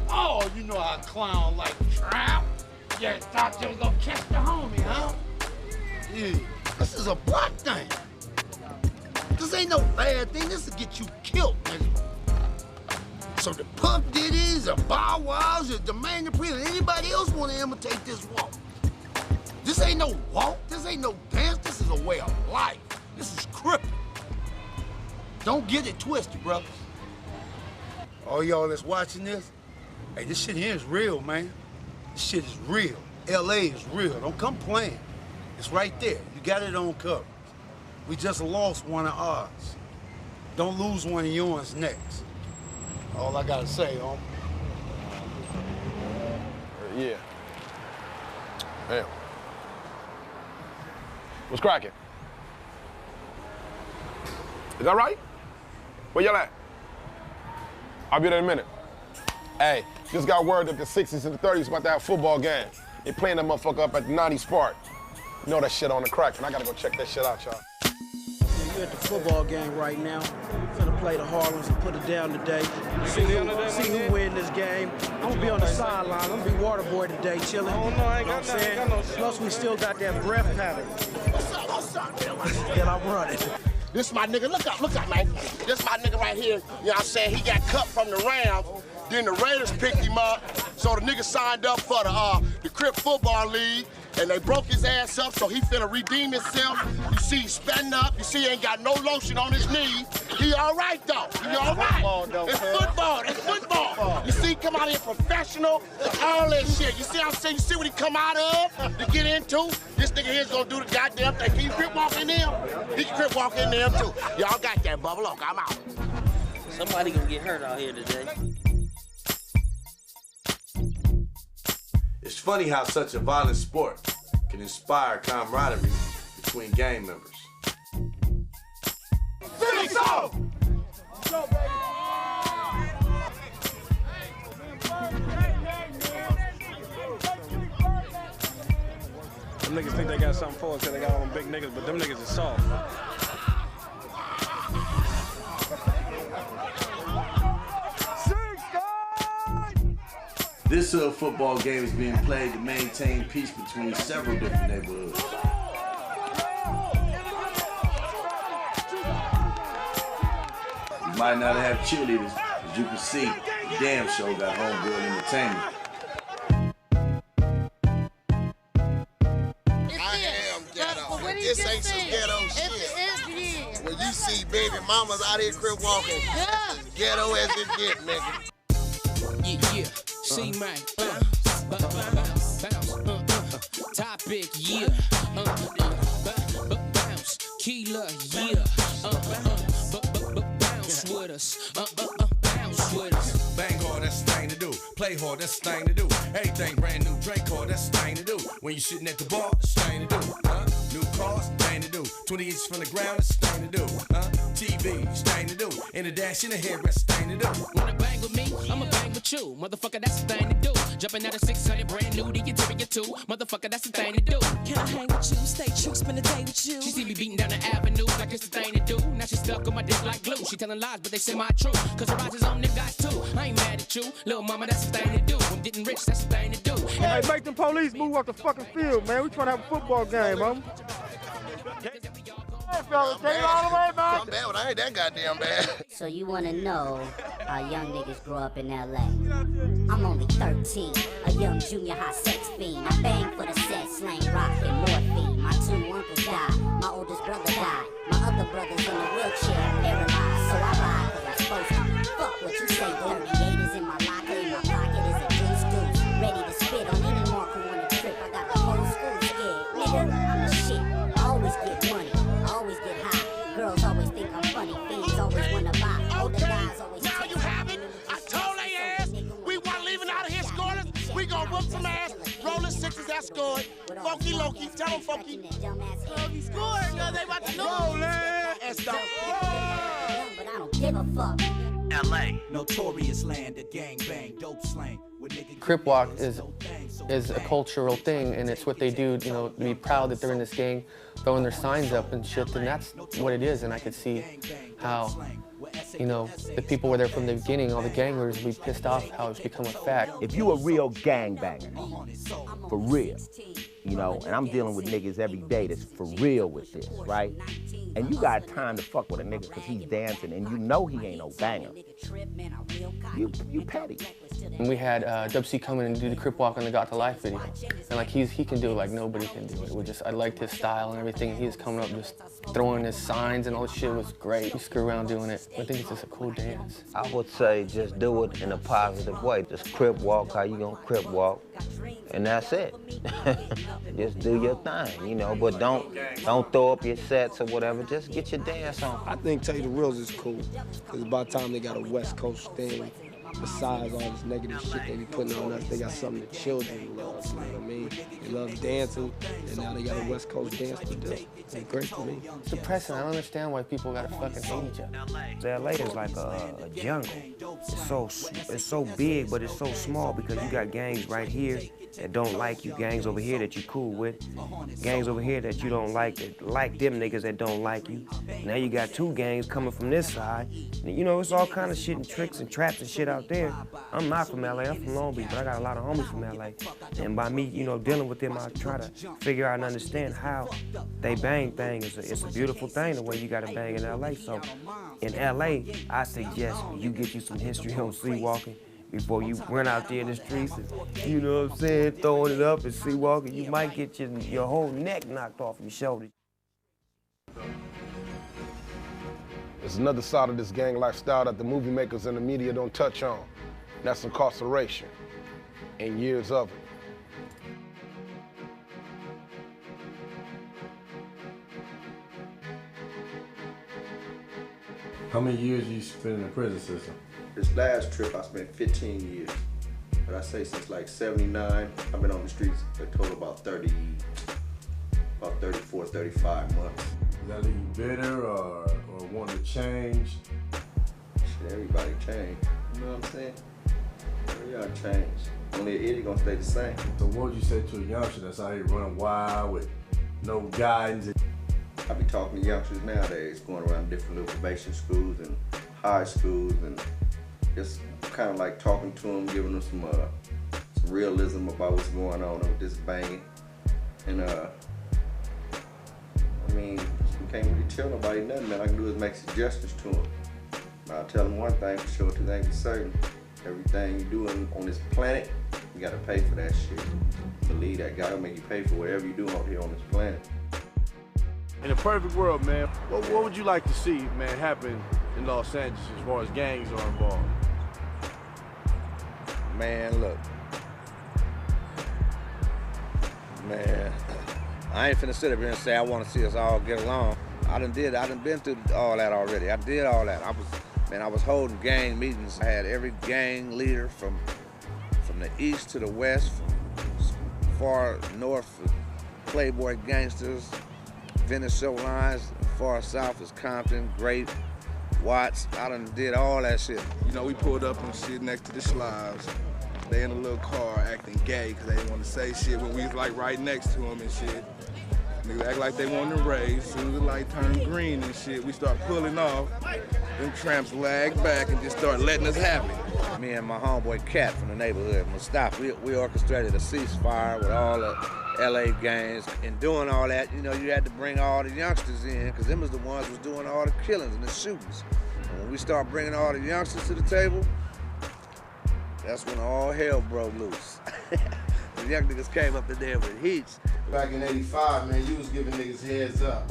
Speaker 24: oh, you know how clown like trap. Yeah, thought you was gonna catch the homie, huh?
Speaker 23: Yeah, this is a block thing. This ain't no bad thing, this will get you killed, nigga. So the Puff Diddies, the Bow Wows, the Jermaine Dupri, and anybody else want to imitate this walk. This ain't no walk, this ain't no dance, this is a way of life. This is Crip. Don't get it twisted, brothers. All y'all that's watching this, hey, this shit here is real, man. This shit is real. LA is real, don't come playing. It's right there, you got it on cover. We just lost one of ours. Don't lose one of yours next. All I gotta say, homie.
Speaker 25: Yeah. Damn. What's cracking? Is that right? Where y'all at? I'll be there in a minute. Hey, just got word that the 60s and the 30s about to have a football game. They playing that motherfucker up at the 90s Park. You know that shit on the crack, and I gotta go check that shit out, y'all.
Speaker 1: We're at the football game right now. Finna play the Harlems and put it down today. See who win this game. I'm gonna be on the sideline. I'm gonna be water boy today, chilling. Oh no, I ain't got no. Plus we still got that breath pattern. What's up, that I'm running.
Speaker 23: This my nigga, look up, man. This my nigga right here, you know what I'm saying? He got cut from the Rams, then the Raiders picked him up, so the nigga signed up for the Crip football league, and they broke his ass up, so he finna redeem himself. You see he's spetting up, you see he ain't got no lotion on his knee. He all right, though, he all right. It's football. You see, come out here professional, all that shit. You see what I'm saying? You see what he come out of to get into? This nigga here's gonna do the goddamn thing. Can you Crip walk in there? He can Crip walk in there, too. Y'all got that, Bubba. Look, I'm out.
Speaker 12: Somebody gonna get hurt out here today.
Speaker 2: It's funny how such a violent sport can inspire camaraderie between gang members.
Speaker 23: Finish off!
Speaker 4: Them niggas think they got something for us because they got all them big niggas, but them niggas is soft.
Speaker 2: This hood football game is being played to maintain peace between several different neighborhoods. You might not have cheerleaders, as you can see, the damn show got homegirl entertainment.
Speaker 23: This ain't some ghetto shit. When you see baby mamas out here Crip walking, that's as ghetto as it get, nigga.
Speaker 18: Yeah. See, man, bounce, topic, yeah, bounce, killer, yeah, bounce with us, bounce with us.
Speaker 5: Bang hard, that's the thing to do. Play hard, that's the thing to do. Everything brand new, Drake hard, that's the thing to do. When you sitting at the bar, that's the thing to do. New cars, thing to do. 20 inches from the ground, that's the thing to do. TV, it's thing to do. In the dash, in the head, that's the thing to do.
Speaker 18: Wanna bang with me? I'ma bang with you. Motherfucker, that's the thing to do. Jumping out of 600, brand new, the interior too. Motherfucker, that's the thing to do.
Speaker 7: Can I hang with you? Stay true, spend a day with you.
Speaker 18: She see me beating down the avenue like it's the thing to do. Now she stuck on my dick like glue. She telling lies, but they semi-true. Cause her eyes is on them guys too. I ain't mad at you. Little mama, that's the thing to do. I'm getting rich, that's the thing to do.
Speaker 1: Hey, make them police move off the fucking field, man. We trying to have a football game, man. Hey, fellas, take it all the way, man.
Speaker 23: I'm bad, but I ain't that goddamn bad.
Speaker 10: So you wanna know how young niggas grow up in LA? I'm only 13, a young junior high sex fiend. I bang for the set, slang, rock, and morphine. My 2 uncles died, my oldest brother died. My other brother's in a wheelchair, paralyzed. So I ride 'cause I'm supposed to. Fuck what you say, 38 is in my locker, in my pocket is a deuce. Ready to spit on any marker on the trip. I got the whole school scared. Nigga, I'm the shit. I always get money, I always get high. Girls always think I'm funny, fiends always wanna buy. Older guys always
Speaker 23: Now you have it. I told they ass we weren't leaving out of here scoreless. We gonna whoop some ass. Rolling sixes, that's good. Funky Loki, tell them Funky. Funky scored, cause they about to know. That's dog.
Speaker 10: But I don't give a fuck.
Speaker 11: LA, notorious land of gang bang, dope slang.
Speaker 26: Crip walk is a cultural thing, and it's what they do, you know, to be proud that they're in this gang, throwing their signs up and shit, and that's what it is. And I could see how, you know, the people were there from the beginning, all the gangers, we pissed off how it's become a fact.
Speaker 27: If you a real gangbanger, for real, you know, and I'm dealing with niggas every day that's for real with this, right? And you got time to fuck with a nigga because he's dancing and you know he ain't no banger. You petty.
Speaker 26: And we had Dub C come in and do the Crip walk on the Got to Life video. And like he can do it like nobody can do it. I liked his style and everything. He was coming up just throwing his signs and all this shit was great. We screw around doing it. I think it's just a cool dance.
Speaker 27: I would say just do it in a positive way. Just Crip walk how you gonna Crip walk. And that's it. Just do your thing, you know, but don't throw up your sets or whatever. Just get your dance on.
Speaker 14: I think Tell You the Reals is cool, because by the time they got a West Coast thing,
Speaker 3: besides all this negative shit they be putting on us, they got something that children love, you know what I mean? They love dancing, and now they got a West Coast dance to do. It's great for me.
Speaker 26: It's depressing. I don't understand why people gotta fucking hate each other.
Speaker 20: LA is like a jungle. It's so big, but it's so small because you got gangs right here that don't like you, gangs over here that you cool with, gangs over here that you don't like, that like them niggas that don't like you. Now you got two gangs coming from this side. You know, it's all kind of shit and tricks and traps and shit out there. I'm not from LA, I'm from Long Beach, but I got a lot of homies from LA. And by me, you know, dealing with them, I try to figure out and understand how they bang thing. It's a beautiful thing, the way you gotta bang in LA. So in LA, I suggest you get you some history on sleepwalking before you run out there in the streets and, you know what I'm saying, throwing it up and sleepwalking. You might get your whole neck knocked off your shoulders.
Speaker 25: There's another side of this gang lifestyle that the movie makers and the media don't touch on. And that's incarceration and years of it.
Speaker 2: How many years you spent in the prison system?
Speaker 8: This last trip I spent 15 years. But I say since like 79, I've been on the streets a total about 34, 35 months.
Speaker 2: Does that leave you bitter or want to change?
Speaker 8: Shit, everybody changed. You know what I'm saying? Everybody changed. Only an idiot gonna stay the same.
Speaker 2: So what would you say to a youngster that's out here running wild with no guidance?
Speaker 8: I be talking to youngsters nowadays, going around different little probation schools and high schools, and just kind of like talking to them, giving them some realism about what's going on with this banging. And I mean, you can't really tell nobody nothing, man. All I can do is make suggestions to them. I'll tell them one thing for sure, two things for certain. Everything you do on this planet, you gotta pay for that shit. Believe that. God will make you pay for whatever you do out here on this planet.
Speaker 14: In a perfect world, man, what would you like to see, man, happen in Los Angeles as far as gangs are involved?
Speaker 8: Man, look. Man, I ain't finna sit up here and say I want to see us all get along. I done been through all that already. I did all that. I was holding gang meetings. I had every gang leader from the east to the west, from far north, Playboy gangsters, Venice show lines, far south is Compton, Grape, Watts. I done did all that shit.
Speaker 9: You know, we pulled up and shit next to the Slavs. They in a little car acting gay because they didn't want to say shit when we was like right next to them and shit. Niggas act like they wanted to raise. As soon as the light turned green and shit, we start pulling off. Them tramps lagged back and just start letting us have it.
Speaker 8: Me and my homeboy Cat from the neighborhood, Mustafa, we orchestrated a ceasefire with all the LA gangs. And doing all that, you know, you had to bring all the youngsters in because them was the ones was doing all the killings and the shootings. And when we start bringing all the youngsters to the table, that's when all hell broke loose. The young niggas came up in there with heats.
Speaker 2: Back in 85, man, you was giving niggas heads up.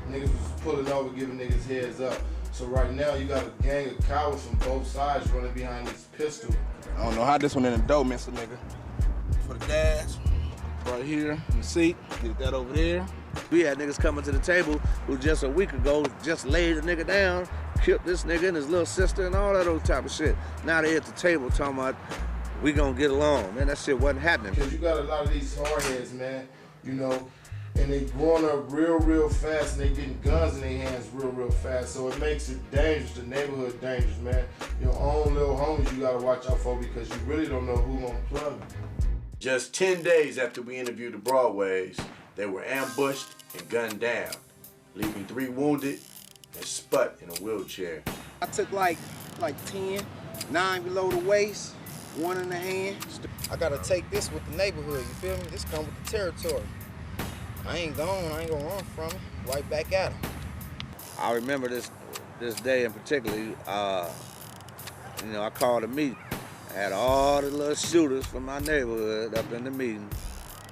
Speaker 2: Niggas was pulling over, giving niggas heads up. So right now, you got a gang of cowards from both sides running behind this pistol.
Speaker 9: I don't know how this one in the dough, Mr. Nigga. For the dash, right here in the seat, get that over there.
Speaker 8: We had niggas coming to the table who just a week ago just laid a nigga down, killed this nigga and his little sister and all that old type of shit. Now they at the table talking about we gonna get along. Man, that shit wasn't happening.
Speaker 2: Because you got a lot of these hardheads, man, you know, and they growing up real fast and they getting guns in their hands real fast. So it makes it dangerous, the neighborhood dangerous, man. Your own little homies you gotta watch out for because you really don't know who gonna plug you. Just 10 days after we interviewed the Broadways, they were ambushed and gunned down, leaving 3 wounded and Sput in a wheelchair.
Speaker 13: I took like 10, 9 below the waist, 1 in the hand. I gotta take this with the neighborhood, you feel me? This come with the territory. I ain't gonna run from it, right back at him.
Speaker 8: I remember this day in particular, you know, I called a meeting. I had all the little shooters from my neighborhood up in the meeting,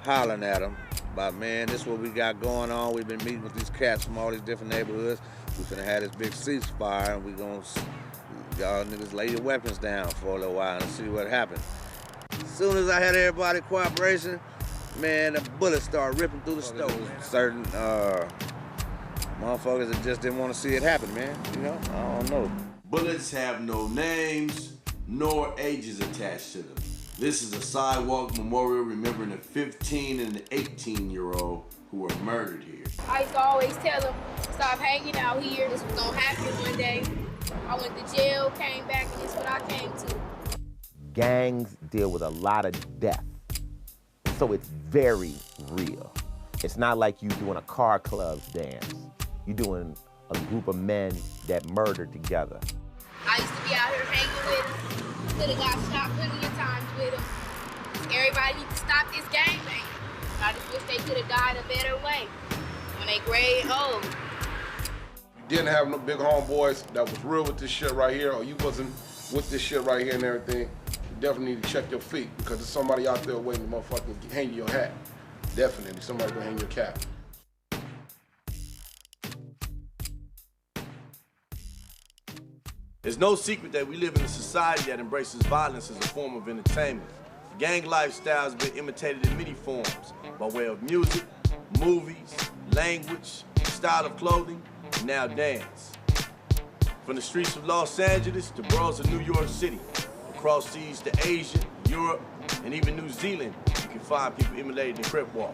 Speaker 8: hollering at them about, man, this is what we got going on. We've been meeting with these cats from all these different neighborhoods. We finna have this big ceasefire and we gonna, y'all niggas lay your weapons down for a little while and see what happens. As soon as I had everybody cooperation, man, the bullets started ripping through the stove. Certain motherfuckers that just didn't want to see it happen, man. You know, I don't know.
Speaker 2: Bullets have no names, nor ages attached to them. This is a sidewalk memorial remembering the 15 and the 18-year-old who were murdered here.
Speaker 6: I used to always tell them, stop hanging out here. This was gonna happen one day. I went to jail, came back, and this is what I came to.
Speaker 27: Gangs deal with a lot of death, so it's very real. It's not like you doing a car clubs dance. You're doing a group of men that murdered together.
Speaker 6: I used to be out here hanging with them. Could have got shot plenty of times with them. Everybody needs to stop this gang banging. I just wish they could have died a better way when they grade old.
Speaker 25: You didn't have no big homeboys that was real with this shit right here, or you wasn't with this shit right here and everything, you definitely need to check your feet, because there's somebody out there waiting to motherfucking hang your hat. Definitely, somebody gonna hang your cap.
Speaker 2: It's no secret that we live in a society that embraces violence as a form of entertainment. The gang lifestyle has been imitated in many forms, by way of music, movies, language, style of clothing, and now dance. From the streets of Los Angeles to boroughs of New York City, across seas to Asia, Europe, and even New Zealand, you can find people emulating the Crip walk.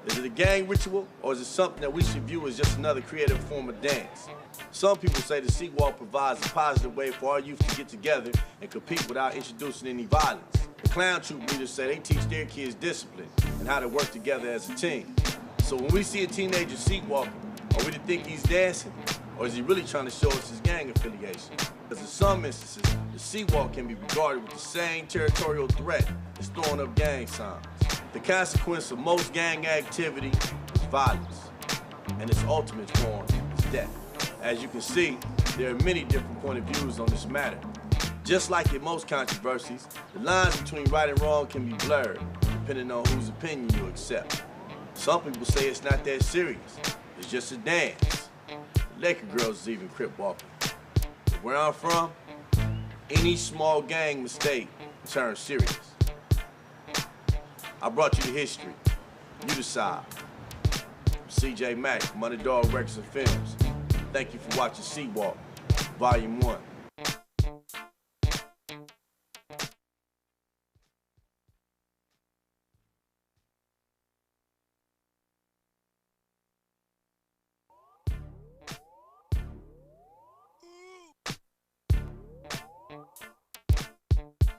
Speaker 2: Is it a gang ritual, or is it something that we should view as just another creative form of dance? Some people say the Sea Walk provides a positive way for our youth to get together and compete without introducing any violence. The clown troop leaders say they teach their kids discipline and how to work together as a team. So when we see a teenager Sea Walking, are we to think he's dancing, or is he really trying to show us his gang affiliation? Because in some instances, the Sea Walk can be regarded with the same territorial threat as throwing up gang signs. The consequence of most gang activity is violence, and its ultimate form is death. As you can see, there are many different point of views on this matter. Just like in most controversies, the lines between right and wrong can be blurred, depending on whose opinion you accept. Some people say it's not that serious, it's just a dance. Laker girls is even Crip walking. But where I'm from, any small gang mistake turns serious. I brought you the history. You decide. I'm CJ Mack from Underdog Records and Films. Thank you for watching Sea Walk, Volume 1.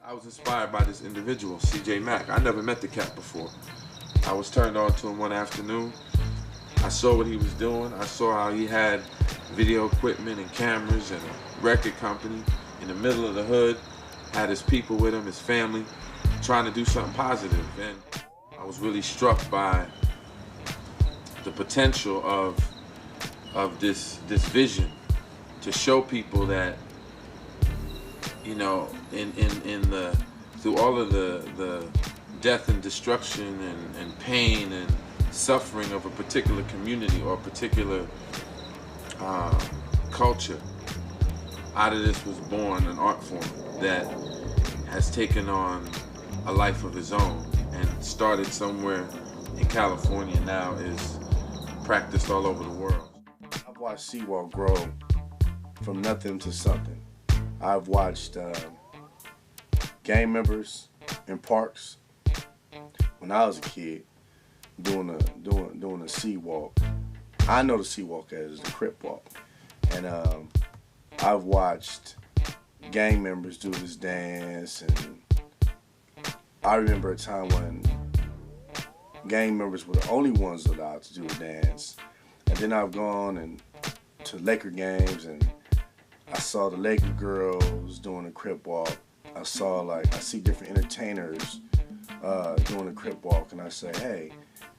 Speaker 15: I was inspired by this individual, CJ Mack. I never met the cat before. I was turned on to him one afternoon. I saw what he was doing. I saw how he had video equipment and cameras and a record company in the middle of the hood, had his people with him, his family, trying to do something positive. And I was really struck by the potential of this vision to show people that, you know, through all of the death and destruction and pain and suffering of a particular community or a particular culture, out of this was born an art form that has taken on a life of its own and started somewhere in California, now is practiced all over the world.
Speaker 2: I've watched Sea Walk grow from nothing to something. I've watched gang members in parks when I was a kid doing a Sea Walk. I know the Sea Walk as the Crip walk, and I've watched gang members do this dance, and I remember a time when gang members were the only ones allowed to do the dance, and then I've gone to Laker games, and I saw the Laker girls doing the Crip walk. I see different entertainers doing the Crip walk, and I say, hey,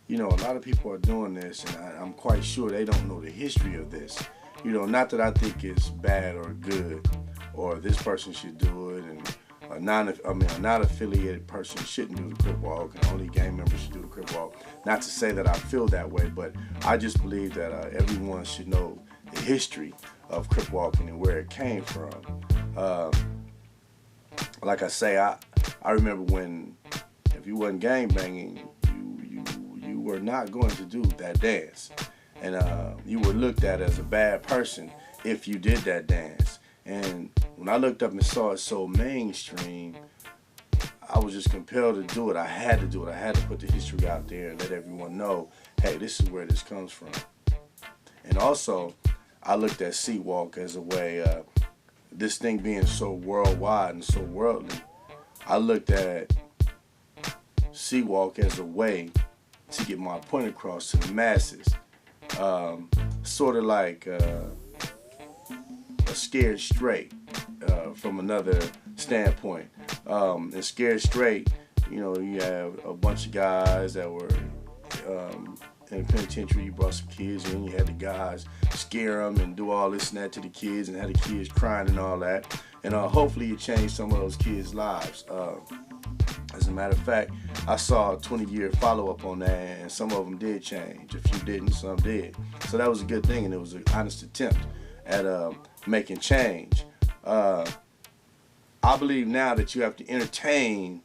Speaker 2: you know, a lot of people are doing this, and I'm quite sure they don't know the history of this. You know, not that I think it's bad or good, or this person should do it, and a non-affiliated person shouldn't do the Crip walk, and only gang members should do the Crip walk. Not to say that I feel that way, but I just believe that everyone should know the history of Crip walking and where it came from. Like I say, I remember when, if you wasn't gang banging, you were not going to do that dance, and you were looked at as a bad person if you did that dance. And when I looked up and saw it so mainstream, I was just compelled to do it. I had to do it. I had to put the history out there and let everyone know, hey, this is where this comes from. And also, I looked at C-Walk as a way, this thing being so worldwide and so worldly, I looked at C-Walk as a way to get my point across to the masses. Sort of like a Scared Straight from another standpoint. And Scared Straight, you know, you have a bunch of guys that were in the penitentiary. You brought some kids in, you had the guys scare them and do all this and that to the kids and had the kids crying and all that. And hopefully you changed some of those kids' lives. As a matter of fact, I saw a 20-year follow-up on that, and some of them did change. A few didn't, some did. So that was a good thing, and it was an honest attempt at making change. I believe now that you have to entertain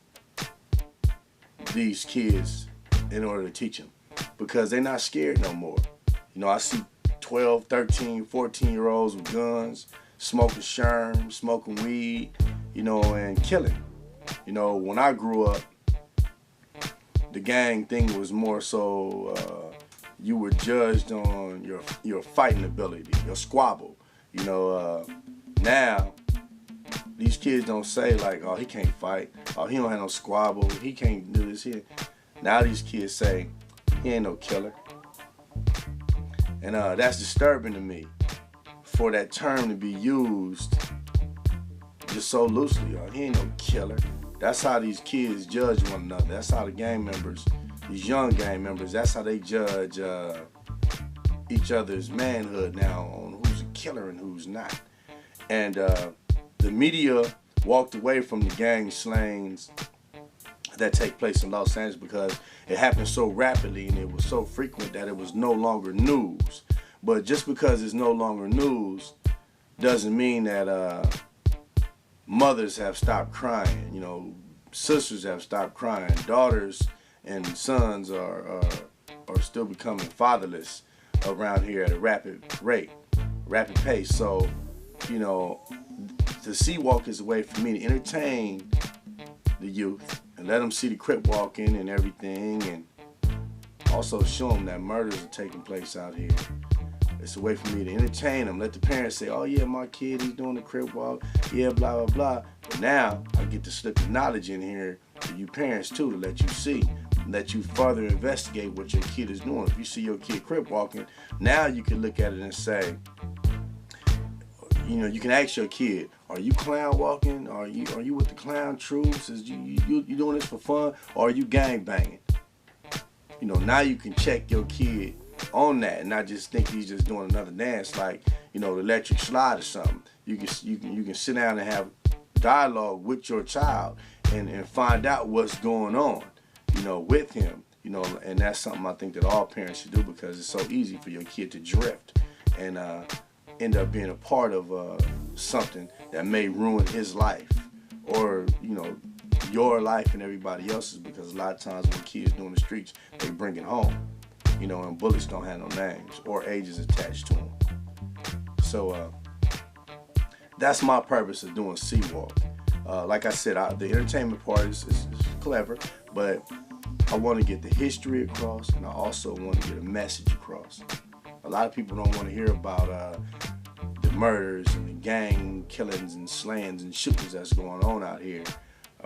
Speaker 2: these kids in order to teach them, because they're not scared no more. You know, I see 12, 13, 14-year-olds with guns, smoking sherm, smoking weed, you know, and killing. You know, when I grew up, the gang thing was more so you were judged on your fighting ability, your squabble. You know, now these kids don't say like, oh, he can't fight, oh, he don't have no squabble, he can't do this here. Now these kids say, he ain't no killer. And that's disturbing to me for that term to be used just so loosely. Oh, he ain't no killer. That's how these kids judge one another. That's how the gang members, these young gang members, that's how they judge each other's manhood now on who's a killer and who's not. And the media walked away from the gang slangs that take place in Los Angeles because it happened so rapidly and it was so frequent that it was no longer news. But just because it's no longer news doesn't mean that mothers have stopped crying, you know, sisters have stopped crying, daughters and sons are still becoming fatherless around here at a rapid pace. So, you know, the C-Walk is a way for me to entertain the youth and let them see the Crip walking and everything, and also show them that murders are taking place out here. It's a way for me to entertain them, let the parents say, oh yeah, my kid, he's doing the Crip walk, yeah, blah, blah, blah. But now I get to slip the knowledge in here for you parents too, to let you see, let you further investigate what your kid is doing. If you see your kid Crip walking, now you can look at it and say, you know, you can ask your kid, are you clown walking? Are you with the clown troops? Is you doing this for fun? Or are you gang banging? You know, now you can check your kid on that and not just think he's just doing another dance like, you know, the electric slide or something. You can sit down and have dialogue with your child and find out what's going on, you know, with him, you know, and that's something I think that all parents should do, because it's so easy for your kid to drift and end up being a part of something that may ruin his life, or, you know, your life and everybody else's, because a lot of times when kids doing the streets, they bring it home, you know, and bullets don't have no names or ages attached to them. So that's my purpose of doing C-Walk. Like I said, the entertainment part is clever, but I want to get the history across, and I also want to get a message across. A lot of people don't want to hear about the murders and the gang killings and slayings and shootings that's going on out here,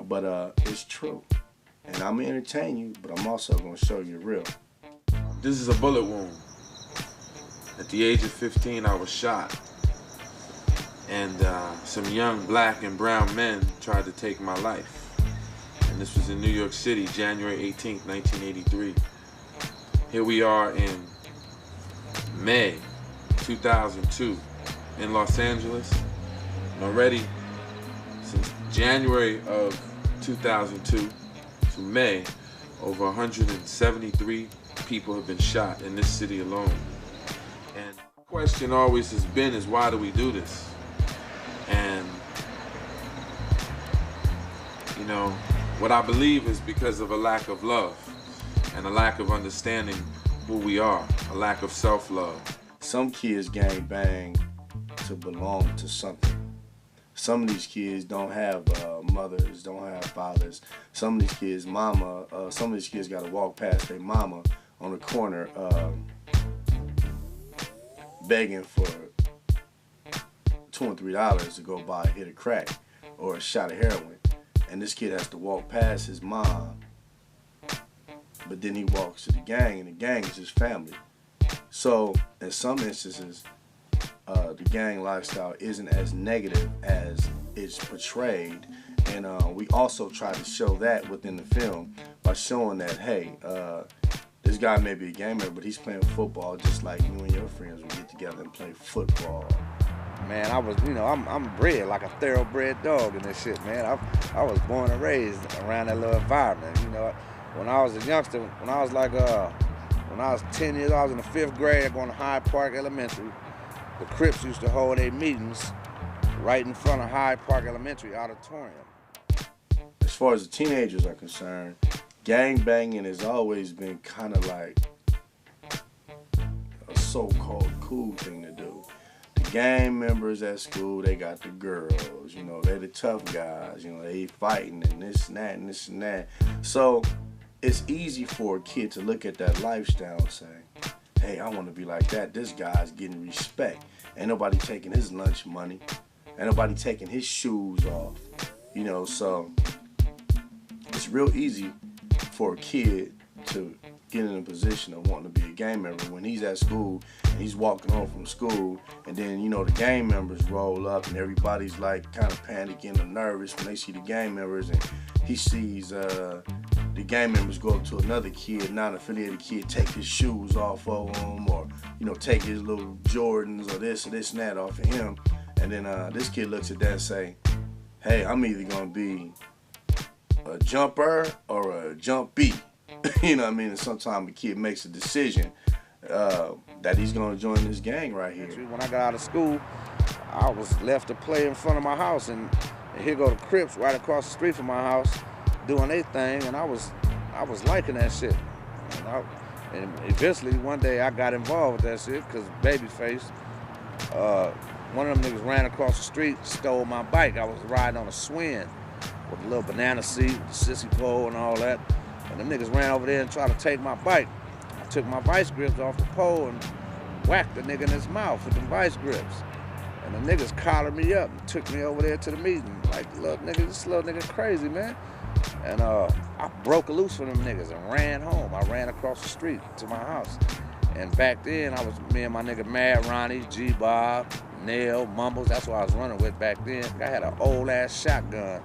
Speaker 2: but it's true. And I'm going to entertain you, but I'm also going to show you the real.
Speaker 15: This is a bullet wound. At the age of 15, I was shot. And some young black and brown men tried to take my life. And this was in New York City, January 18th, 1983. Here we are in May 2002 in Los Angeles. And already since January of 2002 to May, over 173 people have been shot in this city alone. And the question always has been is, why do we do this? And, you know, what I believe is because of a lack of love and a lack of understanding who we are, a lack of self-love.
Speaker 2: Some kids gang bang to belong to something. Some of these kids don't have mothers, don't have fathers. Some of these kids, some of these kids got to walk past their mama on the corner begging for $2 and $3 to go buy a hit of crack or a shot of heroin. And this kid has to walk past his mom, but then he walks to the gang, and the gang is his family. So in some instances, the gang lifestyle isn't as negative as it's portrayed. And we also try to show that within the film by showing that, hey, this guy may be a gang member, but he's playing football just like you and your friends would get together and play football.
Speaker 8: Man, I was, I'm bred like a thoroughbred dog in this shit, man. I was born and raised around that little environment. When I was a youngster, when I was 10 years old, I was in the 5th grade going to Hyde Park Elementary. The Crips used to hold their meetings right in front of Hyde Park Elementary auditorium.
Speaker 2: As far as the teenagers are concerned, gang banging has always been kind of like a so-called cool thing to do. The gang members at school, they got the girls, they're the tough guys, they fighting and this and that and this and that. So it's easy for a kid to look at that lifestyle and say, hey, I want to be like that. This guy's getting respect. Ain't nobody taking his lunch money. Ain't nobody taking his shoes off. So it's real easy for a kid to get in a position of wanting to be a gang member when he's at school and he's walking home from school, and then the gang members roll up and everybody's like kind of panicking or nervous when they see the gang members, and he sees the gang members go up to another kid, non-affiliated kid, take his shoes off of him, or take his little Jordans or this and that off of him, and then this kid looks at that and say, hey, I'm either gonna be a jumper or a jumpy. You know what I mean? And sometimes a kid makes a decision that he's gonna join this gang right here.
Speaker 8: When I got out of school, I was left to play in front of my house, and here go the Crips right across the street from my house doing their thing, and I was liking that shit. And eventually one day I got involved with that shit because Babyface, one of them niggas ran across the street, stole my bike. I was riding on a Swin with a little banana seat, the sissy pole and all that. And them niggas ran over there and tried to take my bike. I took my vice grips off the pole and whacked the nigga in his mouth with them vice grips. And the niggas collared me up and took me over there to the meeting. Like, look, nigga, this little nigga crazy, man. And I broke loose from them niggas and ran home. I ran across the street to my house. And back then, I was me and my nigga Mad Ronnie, G-Bob, Nail, Mumbles. That's what I was running with back then. I had an old-ass shotgun.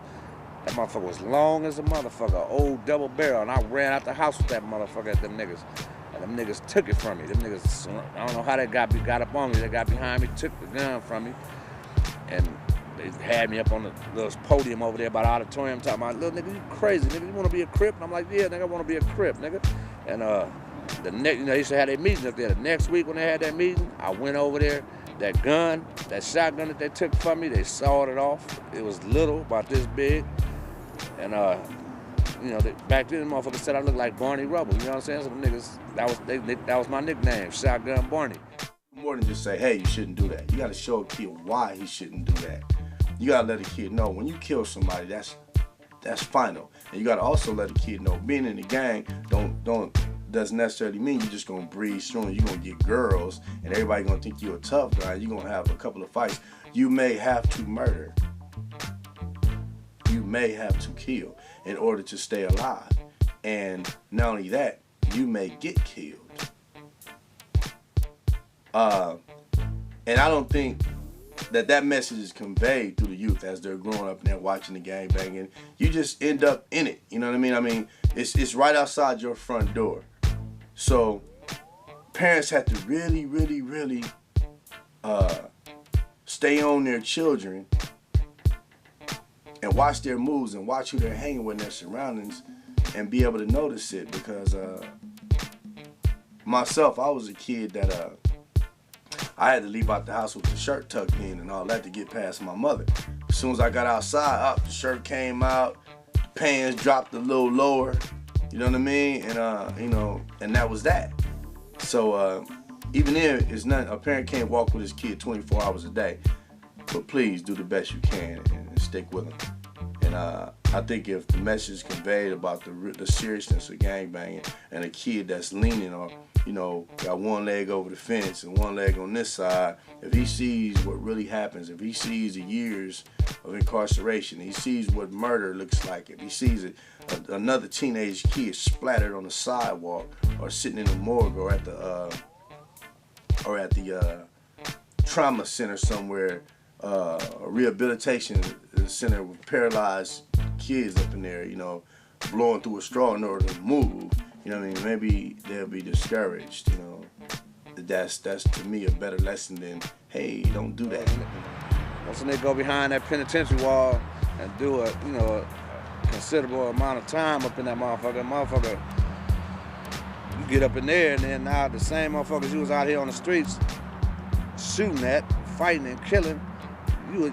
Speaker 8: That motherfucker was long as a motherfucker, old double barrel, and I ran out the house with that motherfucker at them niggas. And them niggas took it from me. Them niggas, I don't know how they got up on me. They got behind me, took the gun from me, and they had me up on the little podium over there by the auditorium talking about, little nigga, you crazy, nigga, you wanna be a Crip? And I'm like, yeah, nigga, I wanna be a Crip, nigga. And the next, they used to have their meeting up there. The next week when they had that meeting, I went over there. That gun, that shotgun that they took from me, they sawed it off. It was little, about this big. And back then, the motherfuckers said I looked like Barney Rubble. You know what I'm saying? So them niggas, that was my nickname, Shotgun Barney.
Speaker 2: More than just say, hey, you shouldn't do that. You gotta show a kid why he shouldn't do that. You gotta let a kid know when you kill somebody, that's final. And you gotta also let a kid know being in the gang doesn't necessarily mean you're just gonna breeze through and you're gonna get girls and everybody gonna think you're a tough guy. You're gonna have a couple of fights. You may have to murder. You may have to kill in order to stay alive. And not only that, you may get killed. And I don't think that message is conveyed through the youth as they're growing up and they're watching the gang banging. You just end up in it. You know what I mean? I mean, it's right outside your front door. So parents have to really, really, really stay on their children and watch their moves and watch who they're hanging with in their surroundings and be able to notice it. Because myself, I was a kid that I had to leave out the house with the shirt tucked in and all that to get past my mother. As soon as I got outside, the shirt came out, the pants dropped a little lower, you know what I mean? And and that was that. So even then, it's nothing. A parent can't walk with his kid 24 hours a day. But please do the best you can and stick with them. And I think if the message is conveyed about the seriousness of gangbanging and a kid that's leaning or, you know, got one leg over the fence and one leg on this side, if he sees what really happens, if he sees the years of incarceration, he sees what murder looks like, if he sees another teenage kid splattered on the sidewalk or sitting in the morgue or at the trauma center somewhere, a rehabilitation center with paralyzed kids up in there, you know, blowing through a straw in order to move, you know what I mean? Maybe they'll be discouraged, you know. That's to me a better lesson than, hey, don't do that.
Speaker 8: Once they go behind that penitentiary wall and do a considerable amount of time up in that motherfucker, you get up in there and then now the same motherfuckers you was out here on the streets shooting at, fighting and killing, you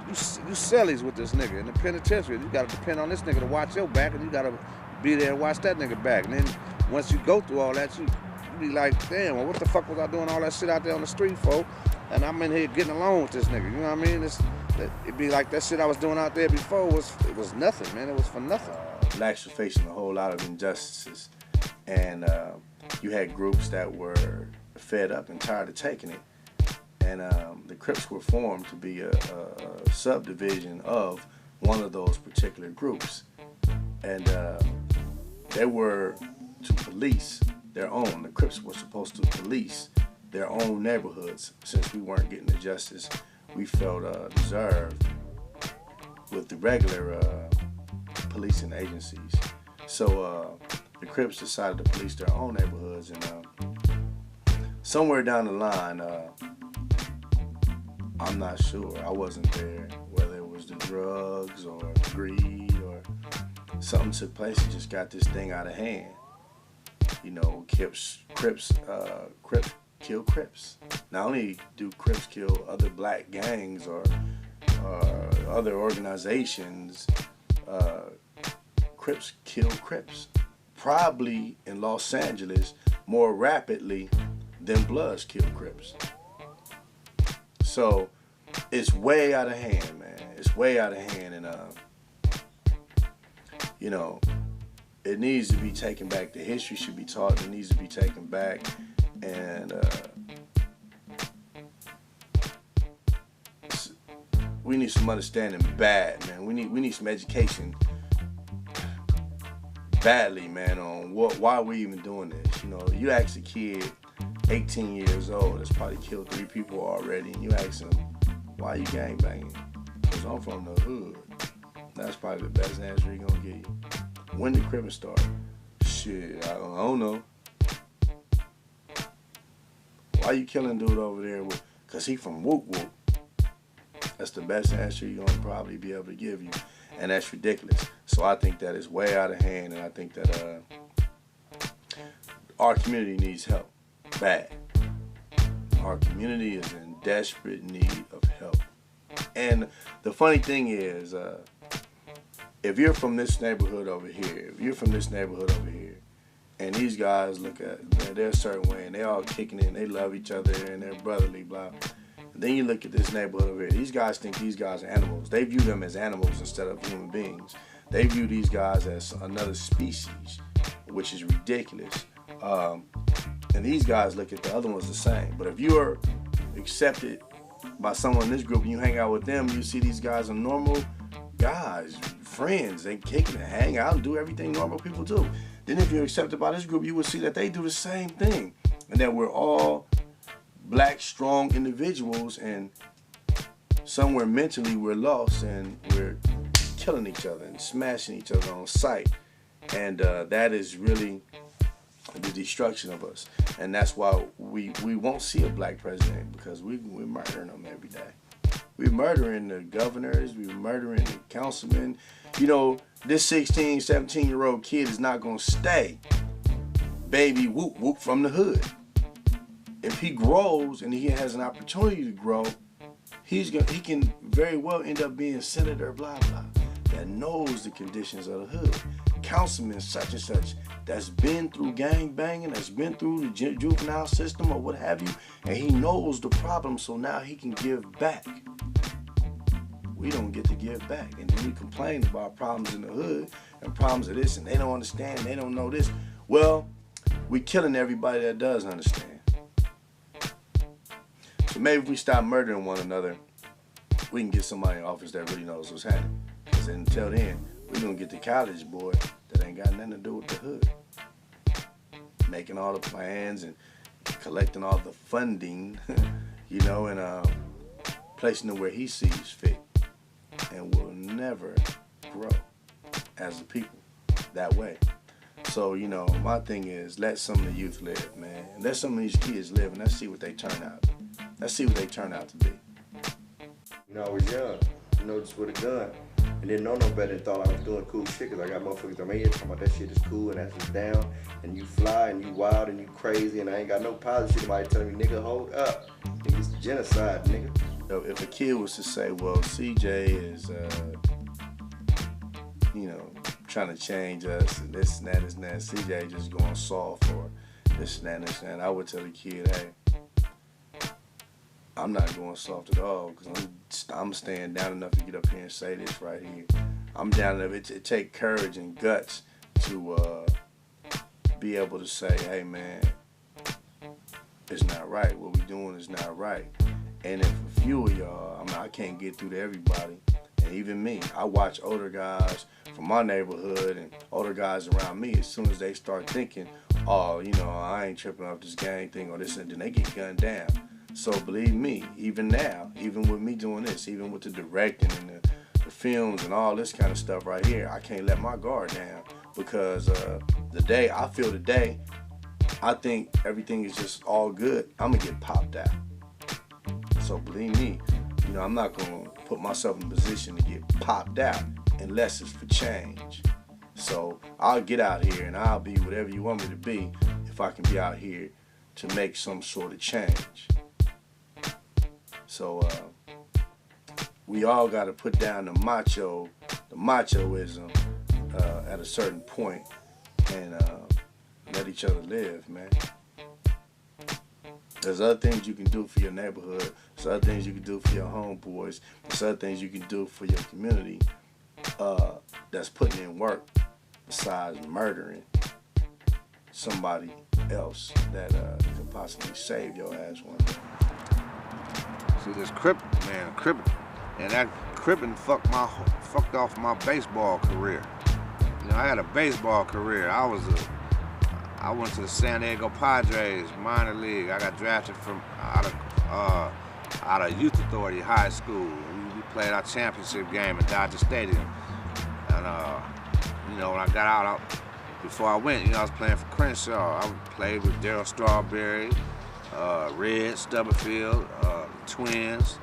Speaker 8: sellies with this nigga in the penitentiary. You gotta depend on this nigga to watch your back, and you gotta be there and watch that nigga back. And then once you go through all that, you be like, damn, well, what the fuck was I doing all that shit out there on the street for? And I'm in here getting along with this nigga. You know what I mean? It'd be like that shit I was doing out there before it was nothing, man. It was for nothing.
Speaker 2: Blacks were facing a whole lot of injustices, and you had groups that were fed up and tired of taking it. And the Crips were formed to be a subdivision of one of those particular groups. And they were to police their own. The Crips were supposed to police their own neighborhoods since we weren't getting the justice we felt deserved with the regular policing agencies. So the Crips decided to police their own neighborhoods, and somewhere down the line, I'm not sure, I wasn't there, whether it was the drugs or greed or something took place and just got this thing out of hand. You know, Crips kill Crips. Not only do Crips kill other black gangs or other organizations, Crips kill Crips. Probably in Los Angeles more rapidly than Bloods kill Crips. So it's way out of hand, man. It's way out of hand, and you know, it needs to be taken back. The history should be taught. It needs to be taken back, and we need some understanding bad, man. We need some education badly, man, on why we even doing this. You know, you ask a kid 18 years old that's probably killed 3 people already, and you ask him, why you gangbanging? Because I'm from the hood. That's probably the best answer he's gonna give you. When did Crip start? Shit, I don't know. Why you killing dude over there? Because he from Whoop Whoop. That's the best answer you're gonna probably be able to give you. And that's ridiculous. So I think that is way out of hand, and I think that our community needs help. Bad. Our community is in desperate need of help. And the funny thing is, if you're from this neighborhood over here, and these guys look at, they're a certain way, and they all kicking in, they love each other, and they're brotherly, blah. And then you look at this neighborhood over here. These guys think these guys are animals. They view them as animals instead of human beings. They view these guys as another species, which is ridiculous. And these guys look at the other ones the same. But if you're accepted by someone in this group and you hang out with them, you see these guys are normal guys, friends. They kicking and hang out and do everything normal people do. Then if you're accepted by this group, you will see that they do the same thing. And that we're all black, strong individuals, and somewhere mentally we're lost and we're killing each other and smashing each other on sight. And that is really the destruction of us. And that's why we won't see a black president, because we're murdering them every day. We're murdering the governors, we're murdering the councilmen. You know, this 16, 17-year-old kid is not gonna stay baby whoop whoop from the hood. If he grows and he has an opportunity to grow, he can very well end up being senator blah blah that knows the conditions of the hood. Councilman such and such that's been through gang banging, that's been through the juvenile system or what have you, and he knows the problem, so now he can give back. we don't get to give back. And then we complain about problems in the hood and problems of this, and they don't understand, they don't know this. Well, we killing everybody that does understand. So maybe if we stop murdering one another, we can get somebody in office that really knows what's happening. Because until then, we're going to get the college boy that ain't got nothing to do with the hood. Making all the plans and collecting all the funding, you know, and placing it where he sees fit. And will never grow as a people that way. So, you know, my thing is, let some of the youth live, man. Let some of these kids live, and let's see what they turn out. Let's see what they turn out to be.
Speaker 12: You know, I was young, you know, just with a gun. And didn't know no better and thought I was doing cool shit, because I got motherfuckers on my head talking about that shit is cool and that's just down. And you fly and you wild and you crazy, and I ain't got no positive shit. Somebody telling me, nigga, hold up. Nigga, it's genocide, nigga.
Speaker 2: If a kid was to say, well, CJ is, you know, trying to change us and this and that, CJ just going soft for this and that, and this and that, I would tell the kid, hey, I'm not going soft at all, because I'm staying down enough to get up here and say this right here. I'm down enough. It take courage and guts to be able to say, hey, man, it's not right. What we doing is not right. And if a few of y'all, I mean, I can't get through to everybody, and even me, I watch older guys from my neighborhood and older guys around me, as soon as they start thinking, oh, you know, I ain't tripping off this gang thing or this, and then they get gunned down. So believe me, even now, even with me doing this, even with the directing and the films and all this kind of stuff right here, I can't let my guard down, because the day I think everything is just all good, I'm gonna get popped out. So believe me, you know, I'm not gonna put myself in a position to get popped out unless it's for change. So I'll get out here and I'll be whatever you want me to be if I can be out here to make some sort of change. So we all got to put down the machoism at a certain point and let each other live, man. There's other things you can do for your neighborhood. There's other things you can do for your homeboys. There's other things you can do for your community that's putting in work besides murdering somebody else that could possibly save your ass one day.
Speaker 8: See, this Crip, man, Crip, and that Crippin' fucked off my baseball career. You know, I had a baseball career. I went to the San Diego Padres minor league. I got drafted from out of Youth Authority High School. We played our championship game at Dodger Stadium. And you know, when I got out, before I went, you know, I was playing for Crenshaw. I played with Darryl Strawberry, Red Stubblefield, Twins.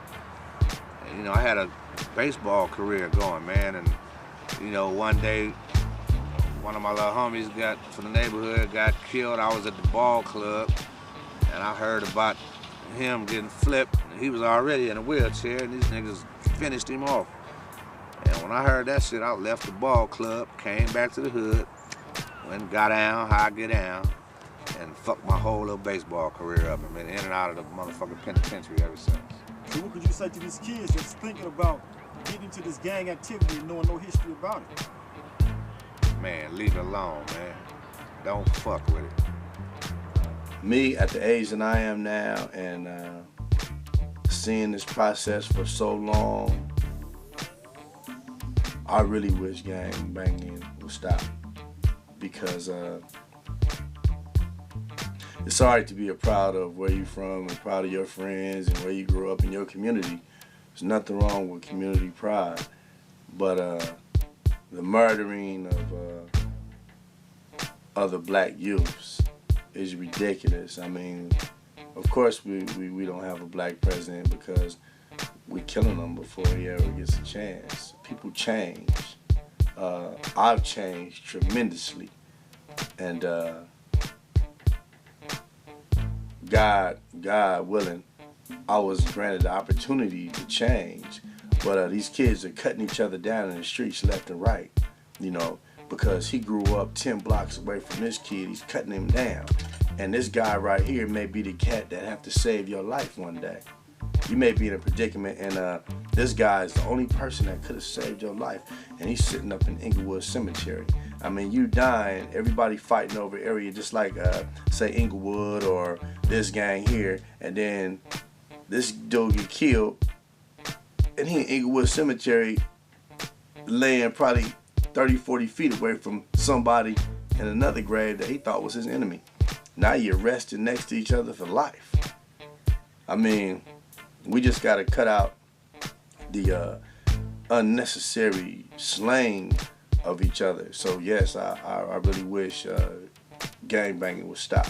Speaker 8: And, you know, I had a baseball career going, man. And you know, one day, one of my little homies from the neighborhood got killed. I was at the ball club, and I heard about him getting flipped. He was already in a wheelchair, and these niggas finished him off. And when I heard that shit, I left the ball club, came back to the hood, went and got down how I get down, and fucked my whole little baseball career up, and been in and out of the motherfucking penitentiary ever since.
Speaker 16: So what could you say to these kids that's thinking about getting into this gang activity and knowing no history about it?
Speaker 8: Man, leave it alone, man. Don't fuck with it.
Speaker 2: Me, at the age that I am now, and seeing this process for so long, I really wish gang banging would stop, because it's all right to be proud of where you're from and proud of your friends and where you grew up in your community. There's nothing wrong with community pride, but the murdering of other black youths is ridiculous. I mean, of course we don't have a black president because we're killing him before he ever gets a chance. People change. I've changed tremendously, and God willing, I was granted the opportunity to change. But these kids are cutting each other down in the streets left and right, you know, because he grew up 10 blocks away from this kid. He's cutting him down. And this guy right here may be the cat that have to save your life one day. You may be in a predicament, and this guy is the only person that could have saved your life, and he's sitting up in Inglewood Cemetery. I mean, you dying, everybody fighting over area, just like, say, Inglewood or this gang here, and then this dude get killed, and he in Inglewood Cemetery laying probably 30, 40 feet away from somebody in another grave that he thought was his enemy. Now you're resting next to each other for life. I mean, we just got to cut out the unnecessary slaying of each other. So yes, I really wish gangbanging would stop.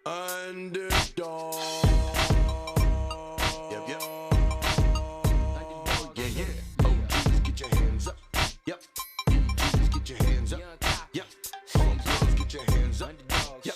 Speaker 4: Underdog. Yep, yep. Yeah, yeah. OGs, get your hands up. Yep. EGs, get your hands up. Yep. Homegirls, get your hands up. Yep.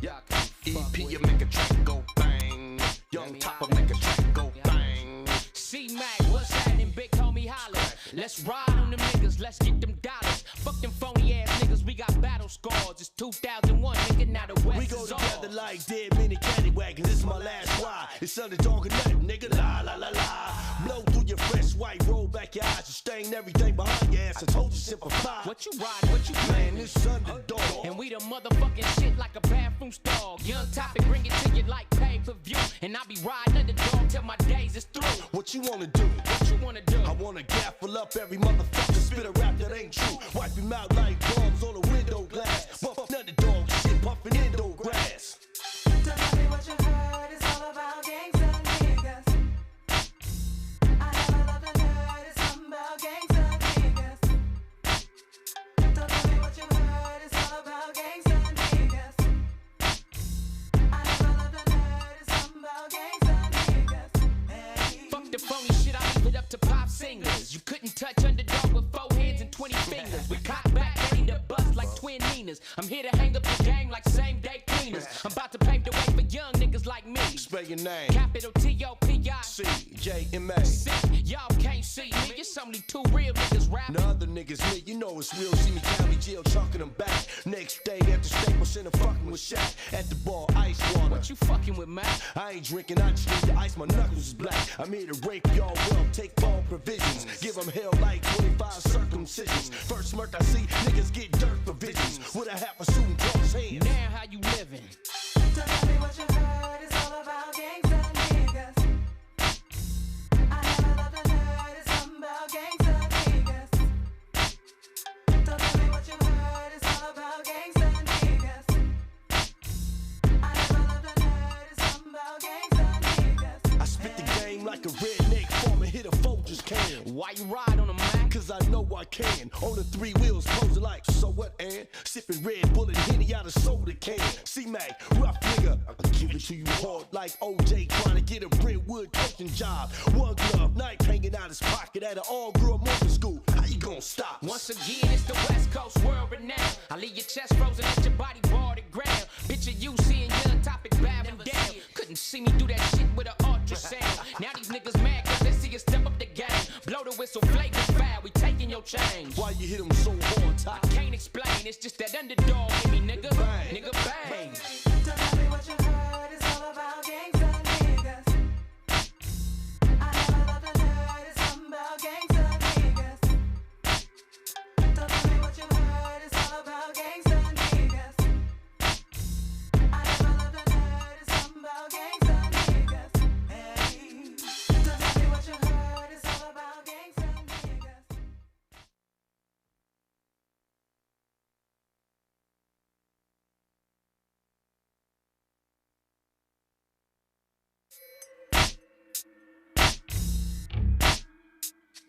Speaker 4: Yep. EP, you make a track go bang. Young Topper make a track go bang.
Speaker 18: C-Mac, what's happening, big homie holler? Let's ride on them niggas, let's get them dollars. Fuck them phony ass niggas, we got battle scars. It's 2001, nigga, now the West
Speaker 4: We go
Speaker 18: is
Speaker 4: together
Speaker 18: ours.
Speaker 4: like dead many caddy wagons. This is my last ride. It's underdog and nothing, nigga. La la la la. Blow through your fresh white, roll back your eyes, and stain everything behind your ass. I told you simplify.
Speaker 18: What you ride, what you
Speaker 4: Man, this underdog.
Speaker 18: And we the motherfucking shit like a bathroom stall. Young Topic, bring it to you like pay-per-view. And I be riding underdog till my days is through.
Speaker 4: What you wanna do?
Speaker 18: What you wanna do?
Speaker 4: I wanna gaffle up every motherfucker, spit a rap that ain't true. Wipe him out like bombs on a window glass. Motherfucking underdog, shit puffin' indo grass.
Speaker 5: Don't tell me what you heard, it's all about gangsta niggas. I never loved and heard, it's something about gangsta niggas. Don't tell me what you heard, it's all about gangsta niggas. I never loved and heard, it's something about gangsta niggas. Hey.
Speaker 18: Fuck the phony shit, I leave it up to pop singers. You couldn't touch underdog with 4 hands and 20 fingers. We cock back, ready to bust like twin Ninas. I'm here to hang up the game like same day cleaners. I'm about to pave the way for young niggas like me.
Speaker 4: Spell your name.
Speaker 18: Capital T-O-P-I.
Speaker 4: CJMA.
Speaker 18: Y'all can't see me, it's only two real niggas rapping.
Speaker 4: The other niggas me, you know it's real. See me county jail, chunking them back. Next day at the Staples Center, fucking with Shaq. At the bar, ice water.
Speaker 18: What you fucking with, man?
Speaker 4: I ain't drinking, I just need the ice, my knuckles is black. I'm here to rape y'all well, take all provisions. Give them hell like 25 circumcisions. First smirk I see, niggas get dirt for visions. With a half a suit and cross hands.
Speaker 18: Now how you living?
Speaker 5: Tell me what you heard, it's all about gangsta niggas. I never loved a nerd, it's something about gangsta niggas. Tell me what you heard, it's all about gangsta niggas. I never loved a nerd, it's something about gangsta niggas.
Speaker 4: I spit the game like a redneck farmer, hit a Folgers can.
Speaker 18: Why you ride on a Mac?
Speaker 4: Cause I know I can. On the 3 wheels, posing like, so what, and sipping Red Bull and Henny out of soda can. C-Mac, rough nigga, I'll give it to you hard like OJ trying to get a Brentwood coaching job. One glove, knife hanging out his pocket at an all-girl movie school. How you gonna stop?
Speaker 18: Once again, it's the West Coast world renowned. I leave your chest frozen, let your body bar the ground. Picture you seeing young topic bowing down. Couldn't see me do that shit with an ultrasound. Now these niggas mad cause they see us step up the game. Blow the whistle, flake the foul, we taking your change.
Speaker 4: Why you hit them so hard,
Speaker 18: I can't explain, it's just that underdog in me, nigga. Bang. Nigga, bang.
Speaker 5: Tell me what you heard, it's all about gangsta niggas. I never loved a nerd, it's something about gangsta niggas. Tell me what you heard, it's all about gangsta niggas. I never loved a nerd, it's something about gangsta niggas. Hey. Tell me what you heard, it's all about gangsta niggas.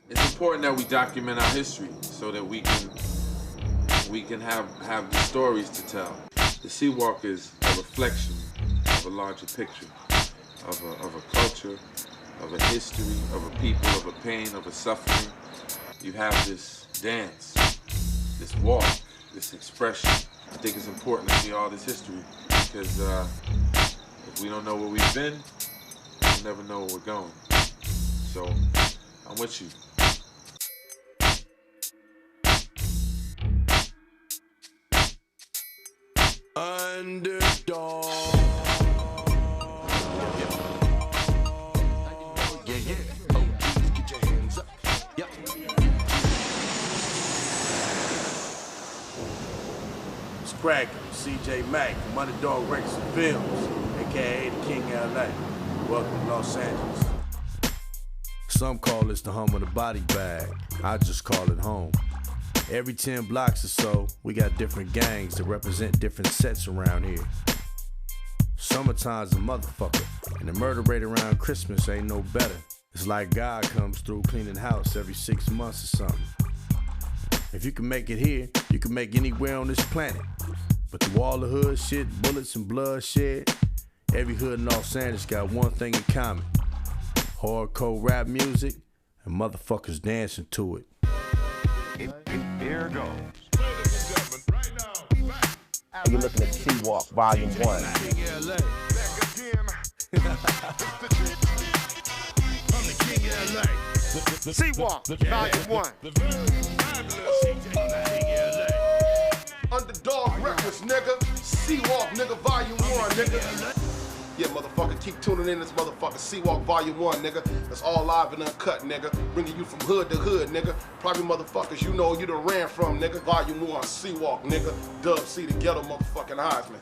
Speaker 15: It's important that we document our history so that we can have the stories to tell. The Seawalk is a reflection of a larger picture, of a culture, of a history, of a people, of a pain, of a suffering. You have this dance, this walk, this expression. I think it's important to see all this history because if we don't know where we've been, we'll never know where we're going. So I'm with you.
Speaker 4: Underdog. Yeah. OGs, get your hands up. Yep.
Speaker 2: It's cracking. CJ Mack from Underdog Records and Films, aka the King of LA. Welcome to Los Angeles. Some call this the home of the body bag. I just call it home. Every 10 blocks or so, we got different gangs that represent different sets around here. Summertime's a motherfucker, and the murder rate around Christmas ain't no better. It's like God comes through cleaning house every 6 months or something. If you can make it here, you can make anywhere on this planet. But through all the hood shit, bullets and bloodshed, every hood in Los Angeles got one thing in common. Hardcore rap music and motherfuckers dancing to it.
Speaker 27: Here goes. You're looking at Seawalk, Volume 1.
Speaker 23: Seawalk, Volume 1.
Speaker 25: Underdog Records, nigga. Seawalk, nigga, Volume 1, nigga. Yeah, motherfucker, keep tuning in this motherfucker Seawalk Volume 1, nigga. That's all live and uncut, nigga. Bringing you from hood to hood, nigga. Probably motherfuckers you know you done ran from, nigga. Volume 1, Seawalk, nigga. Dub C, the ghetto motherfucking Heisman.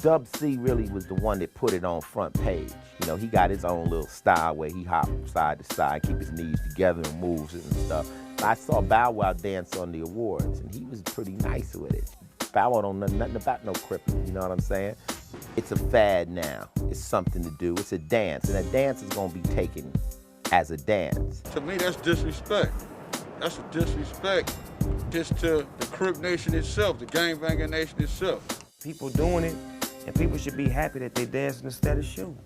Speaker 27: Dub C really was the one that put it on front page. You know, he got his own little style where he hop from side to side, keep his knees together and moves it and stuff. I saw Bow Wow dance on the awards, and he was pretty nice with it. Bow Wow don't know nothing about no Crip, you know what I'm saying? It's a fad now. It's something to do. It's a dance, and a dance is gonna be taken as a dance.
Speaker 8: To me, that's disrespect. That's a disrespect just to the Crip nation itself, the gangbanging nation itself.
Speaker 20: People doing it, and people should be happy that they dancing instead of shooting.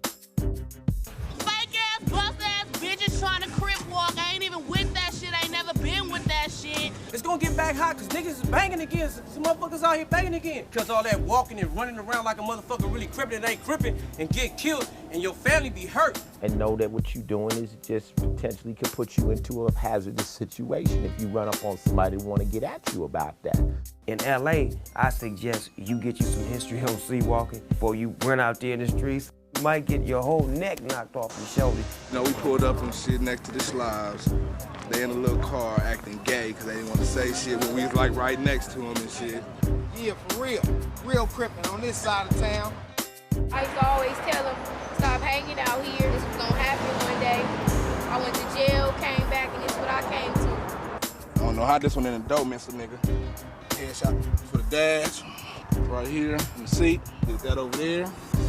Speaker 6: Fake ass, bust ass bitches trying to Crip walk. I ain't even with that shit. I ain't never been with that shit.
Speaker 1: shit. It's gonna get back hot because niggas is banging again. Some motherfuckers out here banging again. Because all that walking and running around like a motherfucker really crippin' and ain't crippin' and get killed and your family be hurt.
Speaker 27: And know that what you're doing is just potentially could put you into a hazardous situation if you run up on somebody who want to get at you about that.
Speaker 20: In LA, I suggest you get you some history on sleepwalking before you run out there in the streets. You might get your whole neck knocked off your shoulder.
Speaker 9: You know, we pulled up and shit next to the slabs. They in a little car acting gay because they didn't want to say shit when we was like right next to them and shit.
Speaker 13: Yeah, for real. Real crippin' on this side of town.
Speaker 6: I used to always tell them, stop hanging out here. This was gonna happen one day. I went to jail, came back, and this is what I came to.
Speaker 9: I don't know how this one in the dope, Mr. Nigga. Headshot for the dash, right here in the seat. Get that over there.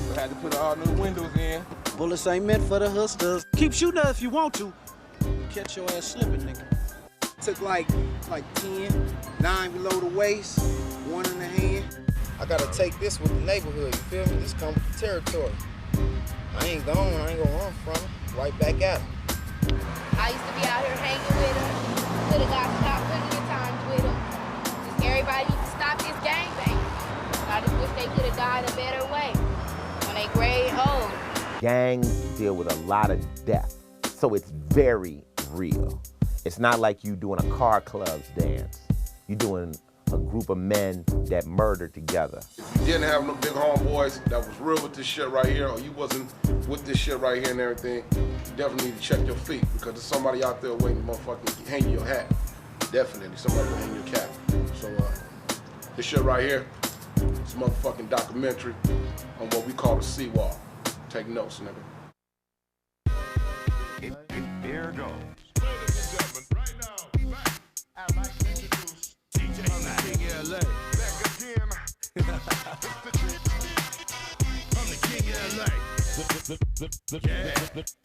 Speaker 9: We had to put all new windows in.
Speaker 7: Bullets ain't meant for the hustlers. Keep shooting us if you want to. Catch your ass slipping, nigga.
Speaker 13: Took like 10, 9 below the waist, 1 in the hand. I gotta take this with the neighborhood, you feel me? This comes with the territory. I ain't gone, I ain't gonna run from it. Right back at him.
Speaker 6: I used to be out here hanging with them. Could have got stopped plenty of times with them. Just everybody needs to stop this gangbang. I just wish they could have died a better way when they grade old.
Speaker 27: Gangs deal with a lot of death, so it's very real. It's not like you doing a car clubs dance. You're doing a group of men that murder together.
Speaker 25: If you didn't have no big homeboys that was real with this shit right here, or you wasn't with this shit right here and everything, you definitely need to check your feet because there's somebody out there waiting to motherfucking hang your hat. Definitely, somebody will hang your cap. So this shit right here, it's a motherfucking documentary on what we call the seawall. Take notes, nigga.
Speaker 4: Here goes. LA. Back again. I'm the king of LA.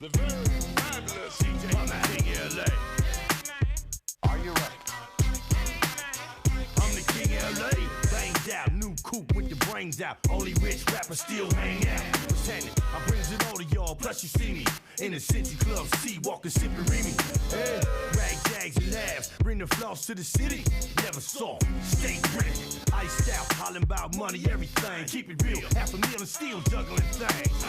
Speaker 4: The very fabulous CJ. I'm the king of LA. Are you ready? I'm the king of LA. Banged out, new coupe with the brains out. Only rich rappers still hang out. Pretending I brings it all to y'all. Plus you see me in the City Club, C walking, sipping Remy. Hey, rag jags and laughs. Bring the floss to the city. Never saw. Stay gritty. Iced out, hollering about money, everything. Keep it real. $500,000 and still juggling things.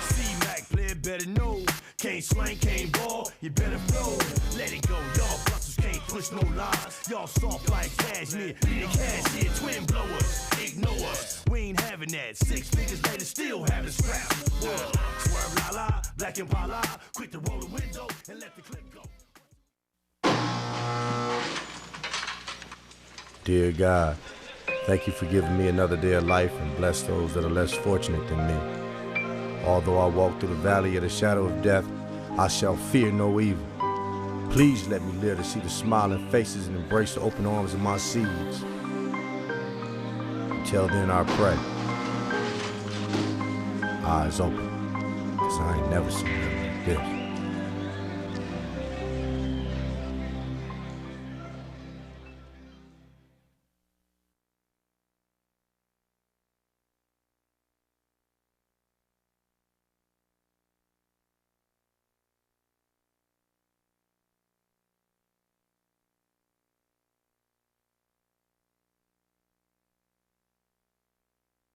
Speaker 4: C-Mac, player better know. Can't slang, can't ball. You better flow. Let it go. Y'all busters can't push no lines. Y'all soft like cashmere. Need a cashier, twin blowers. Ignore us. We ain't having that. 6 figures later, still having scraps. Swerve la la, black and pala. Quick to roll the window and let the clip go.
Speaker 2: Dear God, thank you for giving me another day of life and bless those that are less fortunate than me. Although I walk through the valley of the shadow of death, I shall fear no evil. Please let me live to see the smiling faces and embrace the open arms of my seeds. Until then, I pray. Eyes open, 'cause I ain't never seen nothing like this.